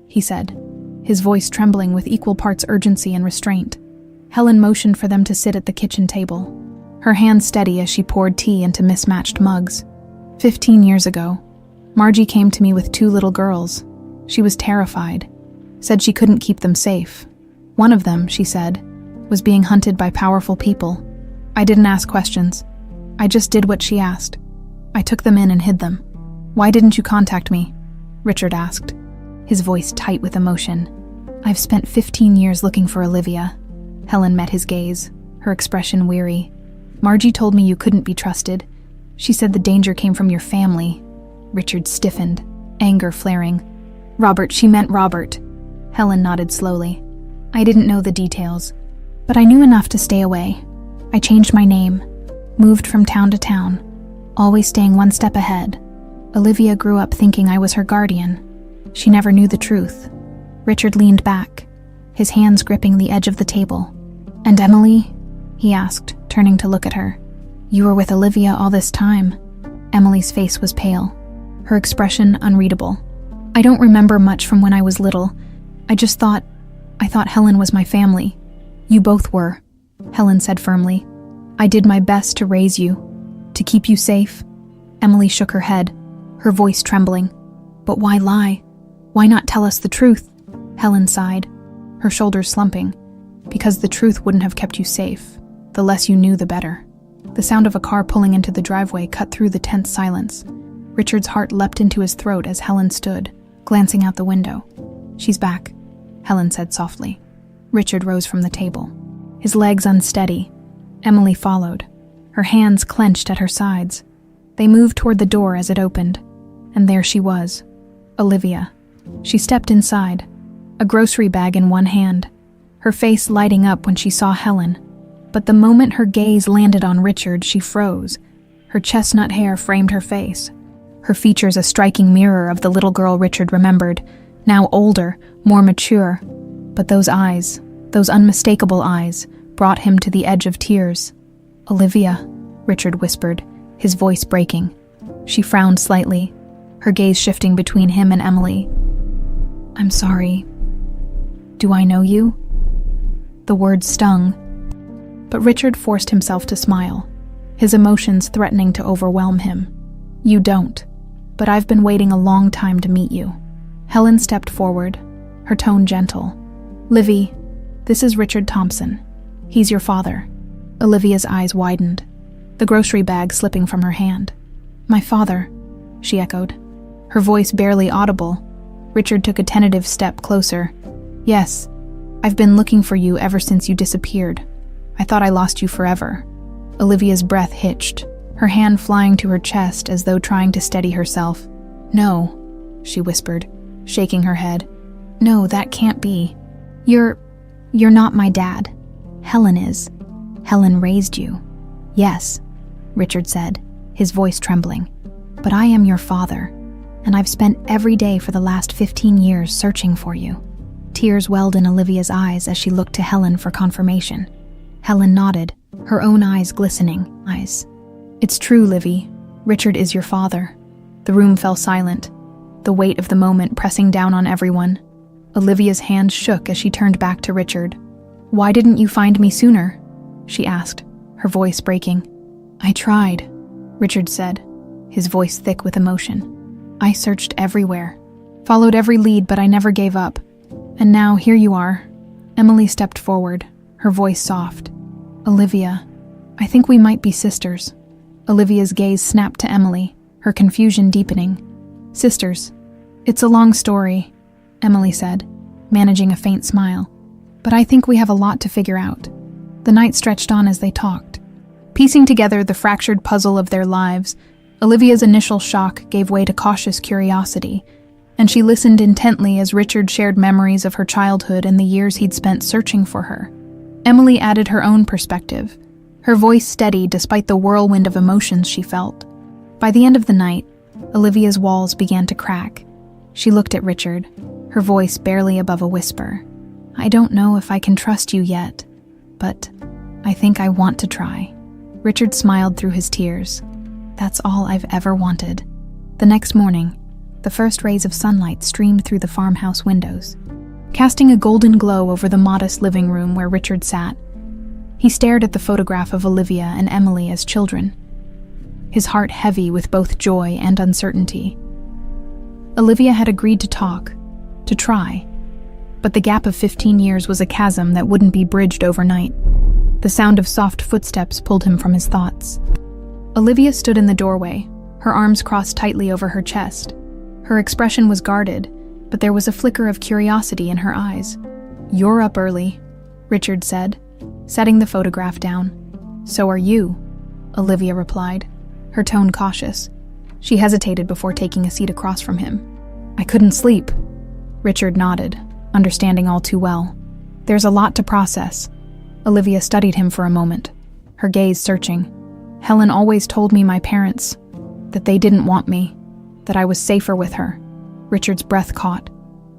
he said, his voice trembling with equal parts urgency and restraint. Helen motioned for them to sit at the kitchen table, her hands steady as she poured tea into mismatched mugs. 15 years ago, Margie came to me with 2 little girls. She was terrified, said she couldn't keep them safe. One of them, she said, was being hunted by powerful people. I didn't ask questions. I just did what she asked. I took them in and hid them. "Why didn't you contact me?" Richard asked, his voice tight with emotion. "I've spent 15 years looking for Olivia." Helen met his gaze, her expression weary. "Margie told me you couldn't be trusted. She said the danger came from your family." Richard stiffened, anger flaring. "Robert, she meant Robert." Helen nodded slowly. "I didn't know the details, but I knew enough to stay away. I changed my name, moved from town to town, always staying one step ahead. Olivia grew up thinking I was her guardian. She never knew the truth." Richard leaned back, his hands gripping the edge of the table. "And Emily?" he asked, turning to look at her. "You were with Olivia all this time." Emily's face was pale, her expression unreadable. "I don't remember much from when I was little. I thought Helen was my family." "You both were," Helen said firmly. "I did my best to raise you, to keep you safe." Emily shook her head, her voice trembling. "But why lie? Why not tell us the truth?" Helen sighed, her shoulders slumping. "Because the truth wouldn't have kept you safe. The less you knew, the better." The sound of a car pulling into the driveway cut through the tense silence. Richard's heart leapt into his throat as Helen stood, glancing out the window. "She's back," Helen said softly. Richard rose from the table, his legs unsteady. Emily followed, her hands clenched at her sides. They moved toward the door as it opened, and there she was, Olivia. She stepped inside, a grocery bag in one hand, her face lighting up when she saw Helen. But the moment her gaze landed on Richard, she froze. Her chestnut hair framed her face, her features a striking mirror of the little girl Richard remembered, now older, more mature. But those eyes, those unmistakable eyes, brought him to the edge of tears. "Olivia," Richard whispered, his voice breaking. She frowned slightly, her gaze shifting between him and Emily. "I'm sorry. Do I know you?" The words stung, but Richard forced himself to smile, his emotions threatening to overwhelm him. "You don't, but I've been waiting a long time to meet you." Helen stepped forward, her tone gentle. "Livy, this is Richard Thompson. He's your father." Olivia's eyes widened, the grocery bag slipping from her hand. "My father," she echoed, her voice barely audible. Richard took a tentative step closer. "Yes, I've been looking for you ever since you disappeared. I thought I lost you forever." Olivia's breath hitched, her hand flying to her chest as though trying to steady herself. "No," she whispered, shaking her head. "No, that can't be. You're not my dad. Helen is. Helen raised you." "Yes," Richard said, his voice trembling. "But I am your father, and I've spent every day for the last 15 years searching for you." Tears welled in Olivia's eyes as she looked to Helen for confirmation. Helen nodded, her own eyes glistening. "It's true, Livy. Richard is your father." The room fell silent, the weight of the moment pressing down on everyone. Olivia's hands shook as she turned back to Richard. "Why didn't you find me sooner?" she asked, her voice breaking. "I tried," Richard said, his voice thick with emotion. "I searched everywhere, followed every lead, but I never gave up. And now here you are." Emily stepped forward, her voice soft. "Olivia, I think we might be sisters." Olivia's gaze snapped to Emily, her confusion deepening. "Sisters? It's a long story," Emily said, managing a faint smile. "But I think we have a lot to figure out." The night stretched on as they talked, piecing together the fractured puzzle of their lives. Olivia's initial shock gave way to cautious curiosity, and she listened intently as Richard shared memories of her childhood and the years he'd spent searching for her. Emily added her own perspective, her voice steady despite the whirlwind of emotions she felt. By the end of the night, Olivia's walls began to crack. She looked at Richard, her voice barely above a whisper. "I don't know if I can trust you yet, but I think I want to try." Richard smiled through his tears. That's all I've ever wanted. The next morning, the first rays of sunlight streamed through the farmhouse windows, casting a golden glow over the modest living room where Richard sat. He stared at the photograph of Olivia and Emily as children, his heart heavy with both joy and uncertainty. Olivia had agreed to talk, to try, but the gap of 15 years was a chasm that wouldn't be bridged overnight. The sound of soft footsteps pulled him from his thoughts. Olivia stood in the doorway, her arms crossed tightly over her chest. Her expression was guarded, but there was a flicker of curiosity in her eyes. "You're up early," Richard said, setting the photograph down. "So are you," Olivia replied, her tone cautious. She hesitated before taking a seat across from him. "I couldn't sleep." Richard nodded, understanding all too well. "There's a lot to process." Olivia studied him for a moment, her gaze searching. "Helen always told me my parents, that they didn't want me, that I was safer with her." Richard's breath caught,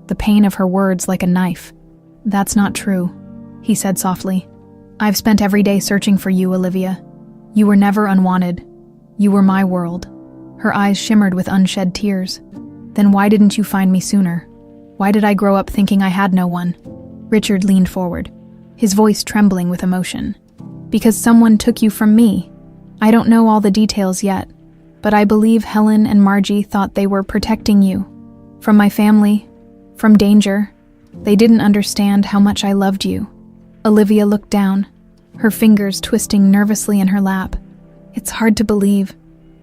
the pain of her words like a knife. "That's not true," he said softly. "I've spent every day searching for you, Olivia. You were never unwanted. You were my world." Her eyes shimmered with unshed tears. "Then why didn't you find me sooner? Why did I grow up thinking I had no one?" Richard leaned forward, his voice trembling with emotion. "Because someone took you from me. I don't know all the details yet, but I believe Helen and Margie thought they were protecting you. From my family, from danger. They didn't understand how much I loved you." Olivia looked down, her fingers twisting nervously in her lap. "It's hard to believe.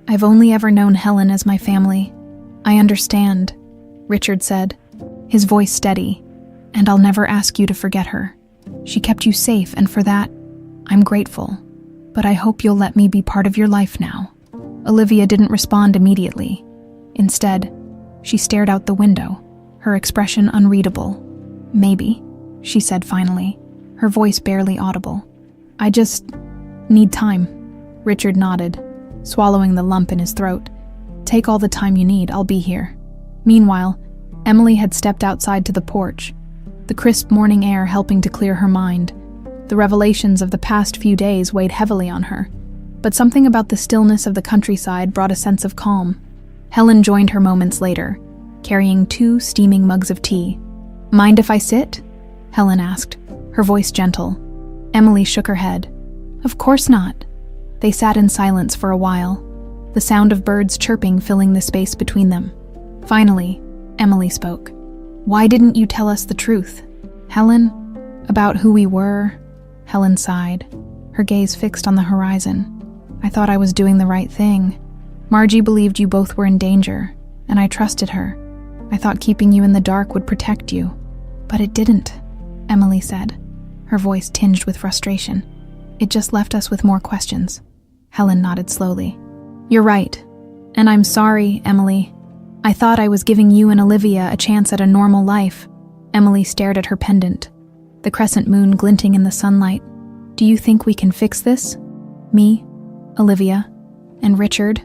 I've only ever known Helen as my family." "I understand," Richard said, his voice steady, "and I'll never ask you to forget her. She kept you safe, and for that, I'm grateful. But I hope you'll let me be part of your life now." Olivia didn't respond immediately. Instead, she stared out the window, her expression unreadable. "Maybe," she said finally, her voice barely audible. "I just need time." Richard nodded, swallowing the lump in his throat. "Take all the time you need, I'll be here." Meanwhile, Emily had stepped outside to the porch, the crisp morning air helping to clear her mind. The revelations of the past few days weighed heavily on her, but something about the stillness of the countryside brought a sense of calm. Helen joined her moments later, carrying 2 steaming mugs of tea. "Mind if I sit?" Helen asked, her voice gentle. Emily shook her head. "Of course not." They sat in silence for a while, the sound of birds chirping filling the space between them. Finally, Emily spoke. "Why didn't you tell us the truth, Helen? About who we were?" Helen sighed, her gaze fixed on the horizon. "I thought I was doing the right thing. Margie believed you both were in danger, and I trusted her. I thought keeping you in the dark would protect you. But it didn't," Emily said, her voice tinged with frustration. "It just left us with more questions." Helen nodded slowly. "You're right. And I'm sorry, Emily. I thought I was giving you and Olivia a chance at a normal life." Emily stared at her pendant, the crescent moon glinting in the sunlight. "Do you think we can fix this? Me, Olivia, and Richard?"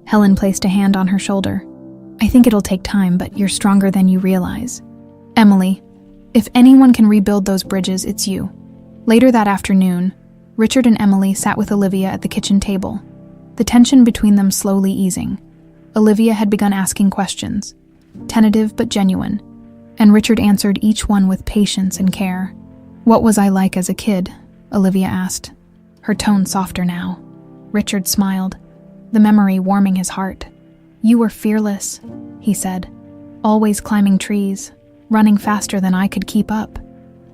Helen placed a hand on her shoulder. "I think it'll take time, but you're stronger than you realize. Emily, if anyone can rebuild those bridges, it's you." Later that afternoon, Richard and Emily sat with Olivia at the kitchen table, the tension between them slowly easing. Olivia had begun asking questions, tentative but genuine, and Richard answered each one with patience and care. "What was I like as a kid?" Olivia asked, her tone softer now. Richard smiled, the memory warming his heart. "You were fearless," he said, "always climbing trees, running faster than I could keep up.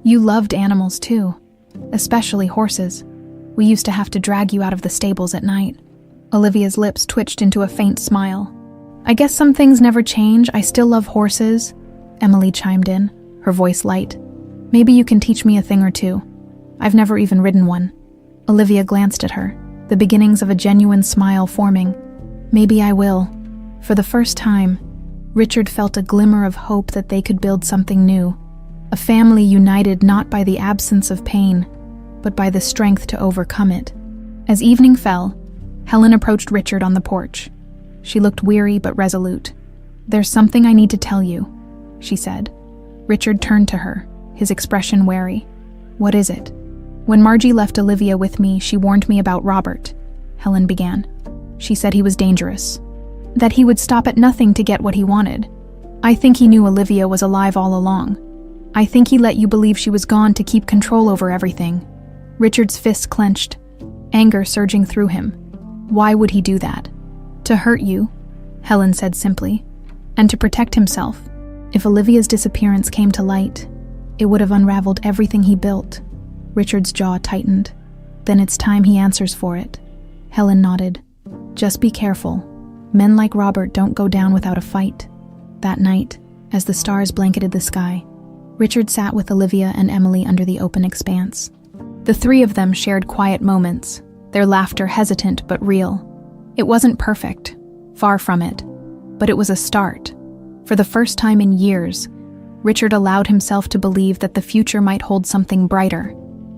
You loved animals too, especially horses. We used to have to drag you out of the stables at night." Olivia's lips twitched into a faint smile. "I guess some things never change. I still love horses," Emily chimed in, her voice light. "Maybe you can teach me a thing or two. I've never even ridden one." Olivia glanced at her, the beginnings of a genuine smile forming. "Maybe I will." For the first time, Richard felt a glimmer of hope that they could build something new, a family united not by the absence of pain, but by the strength to overcome it. As evening fell, Helen approached Richard on the porch. She looked weary but resolute. "There's something I need to tell you," she said. Richard turned to her, his expression wary. "What is it?" "When Margie left Olivia with me, she warned me about Robert. Helen began. She said he was dangerous. That he would stop at nothing to get what he wanted. I think he knew Olivia was alive all along. I think he let you believe she was gone to keep control over everything. Richard's fists clenched, anger surging through him. Why would he do that? To hurt you, Helen said simply, and to protect himself. If Olivia's disappearance came to light, it would have unraveled everything he built. Richard's jaw tightened. Then it's time he answers for it. Helen nodded. Just be careful. Men like Robert don't go down without a fight. That night, as the stars blanketed the sky, Richard sat with Olivia and Emily under the open expanse. The three of them shared quiet moments, their laughter hesitant but real. It wasn't perfect, far from it, but it was a start. For the first time in years, Richard allowed himself to believe that the future might hold something brighter,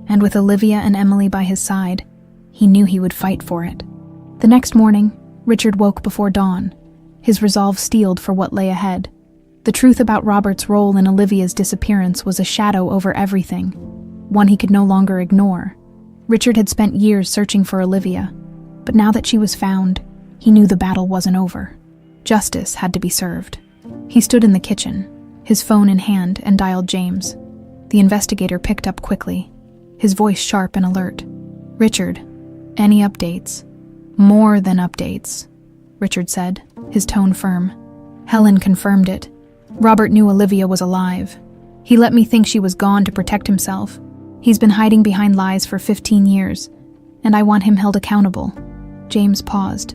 and with Olivia and Emily by his side, he knew he would fight for it. The next morning, Richard woke before dawn, his resolve steeled for what lay ahead. The truth about Robert's role in Olivia's disappearance was a shadow over everything, one he could no longer ignore. Richard had spent years searching for Olivia, but now that she was found, he knew the battle wasn't over. Justice had to be served. He stood in the kitchen, his phone in hand, and dialed James. The investigator picked up quickly, his voice sharp and alert. "Richard, any updates?" "More than updates," Richard said, his tone firm. Helen confirmed it. "Robert knew Olivia was alive. He let me think she was gone to protect himself. He's been hiding behind lies for 15 years, and I want him held accountable." James paused,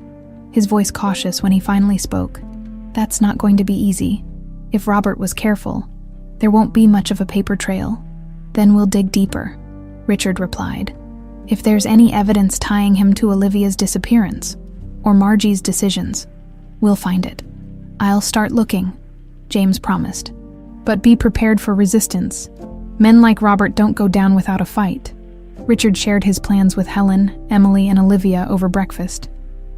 his voice cautious when he finally spoke. "That's not going to be easy. If Robert was careful, there won't be much of a paper trail. Then we'll dig deeper," Richard replied. "If there's any evidence tying him to Olivia's disappearance, or Margie's decisions, we'll find it. I'll start looking," James promised. "But be prepared for resistance. Men like Robert don't go down without a fight." Richard shared his plans with Helen, Emily, and Olivia over breakfast.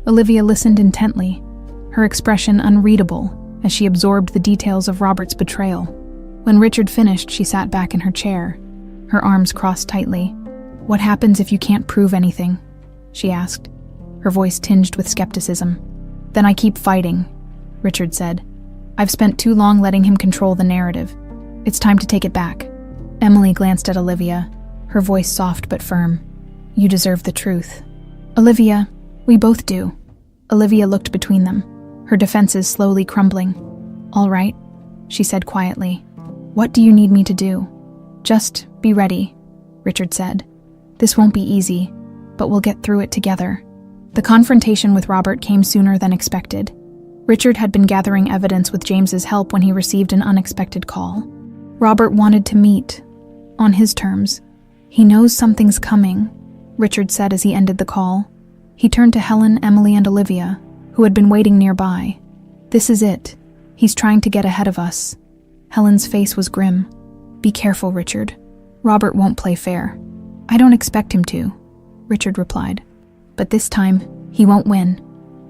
Olivia listened intently, her expression unreadable as she absorbed the details of Robert's betrayal. When Richard finished, she sat back in her chair, her arms crossed tightly. "What happens if you can't prove anything?" she asked, her voice tinged with skepticism. "Then I keep fighting," Richard said. "I've spent too long letting him control the narrative. It's time to take it back." Emily glanced at Olivia, her voice soft but firm. "You deserve the truth." "Olivia, we both do." Olivia looked between them, her defenses slowly crumbling. "All right," she said quietly. "What do you need me to do?" "Just be ready," Richard said. "This won't be easy, but we'll get through it together." The confrontation with Robert came sooner than expected. Richard had been gathering evidence with James's help when he received an unexpected call. Robert wanted to meet, on his terms. "He knows something's coming," Richard said as he ended the call. He turned to Helen, Emily, and Olivia, who had been waiting nearby. "This is it. He's trying to get ahead of us." Helen's face was grim. "Be careful, Richard. Robert won't play fair." "I don't expect him to," Richard replied. "But this time, he won't win."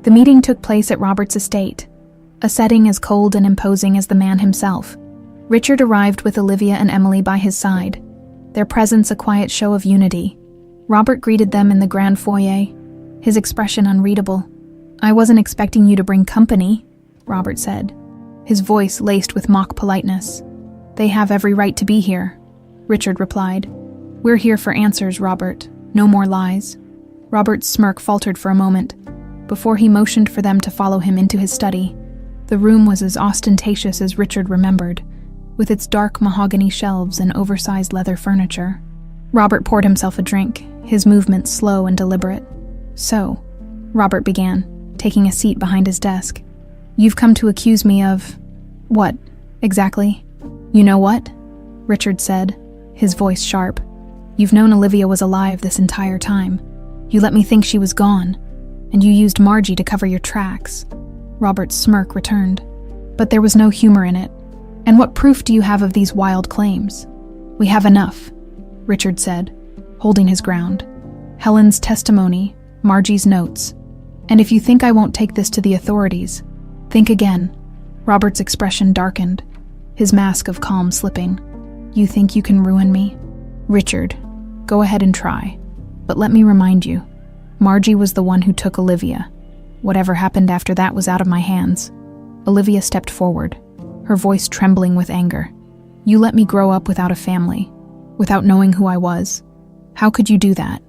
The meeting took place at Robert's estate, a setting as cold and imposing as the man himself. Richard arrived with Olivia and Emily by his side, their presence a quiet show of unity. Robert greeted them in the grand foyer, his expression unreadable. "I wasn't expecting you to bring company," Robert said, his voice laced with mock politeness. "They have every right to be here," Richard replied. "We're here for answers, Robert, no more lies." Robert's smirk faltered for a moment, before he motioned for them to follow him into his study. The room was as ostentatious as Richard remembered, with its dark mahogany shelves and oversized leather furniture. Robert poured himself a drink, his movements slow and deliberate. "So," Robert began, taking a seat behind his desk, "you've come to accuse me of... what, exactly?" "You know what?" Richard said, his voice sharp. "You've known Olivia was alive this entire time. You let me think she was gone, and you used Margie to cover your tracks." Robert's smirk returned, but there was no humor in it. "And what proof do you have of these wild claims?" "We have enough," Richard said, holding his ground. "Helen's testimony, Margie's notes. And if you think I won't take this to the authorities, think again." Robert's expression darkened, his mask of calm slipping. "You think you can ruin me?" "Richard, go ahead and try. But let me remind you, Margie was the one who took Olivia. Whatever happened after that was out of my hands. Olivia stepped forward, her voice trembling with anger. You let me grow up without a family, without knowing who I was. How could you do that?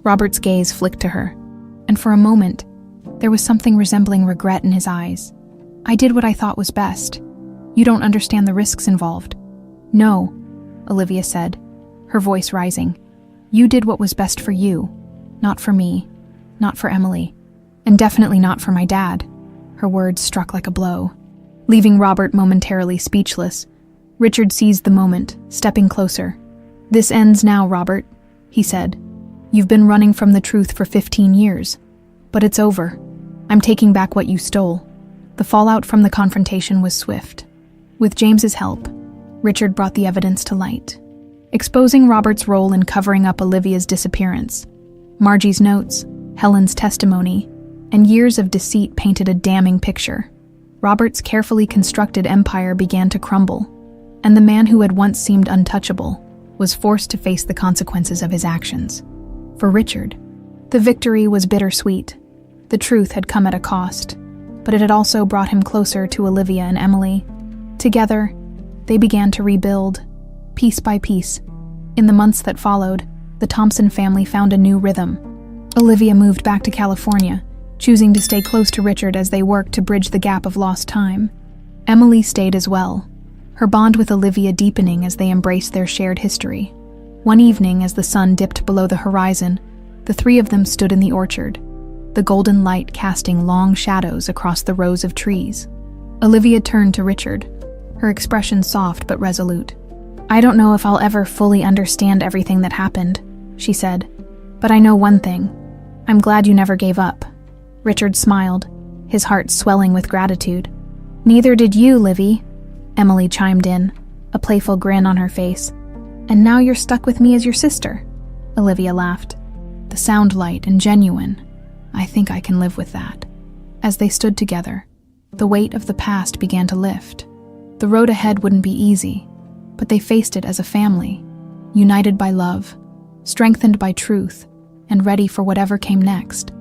Robert's gaze flicked to her, and for a moment, there was something resembling regret in his eyes. I did what I thought was best. You don't understand the risks involved. No, Olivia said, her voice rising. You did what was best for you, not for me, not for Emily, and definitely not for my dad. Her words struck like a blow. Leaving Robert momentarily speechless, Richard seized the moment, stepping closer. This ends now, Robert, he said. You've been running from the truth for 15 years, but it's over. I'm taking back what you stole. The fallout from the confrontation was swift. With James's help, Richard brought the evidence to light, exposing Robert's role in covering up Olivia's disappearance. Margie's notes, Helen's testimony, and years of deceit painted a damning picture. Robert's carefully constructed empire began to crumble, and the man who had once seemed untouchable was forced to face the consequences of his actions. For Richard, the victory was bittersweet. The truth had come at a cost, but it had also brought him closer to Olivia and Emily. Together, they began to rebuild, piece by piece. In the months that followed, the Thompson family found a new rhythm. Olivia moved back to California, choosing to stay close to Richard as they worked to bridge the gap of lost time. Emily stayed as well, her bond with Olivia deepening as they embraced their shared history. One evening, as the sun dipped below the horizon, the three of them stood in the orchard, the golden light casting long shadows across the rows of trees. Olivia turned to Richard, her expression soft but resolute. I don't know if I'll ever fully understand everything that happened, she said, but I know one thing. I'm glad you never gave up. Richard smiled, his heart swelling with gratitude. Neither did you, Livy, Emily chimed in, a playful grin on her face. And now you're stuck with me as your sister, Olivia laughed. The sound light and genuine. I think I can live with that. As they stood together, the weight of the past began to lift. The road ahead wouldn't be easy, but they faced it as a family, united by love, strengthened by truth, and ready for whatever came next.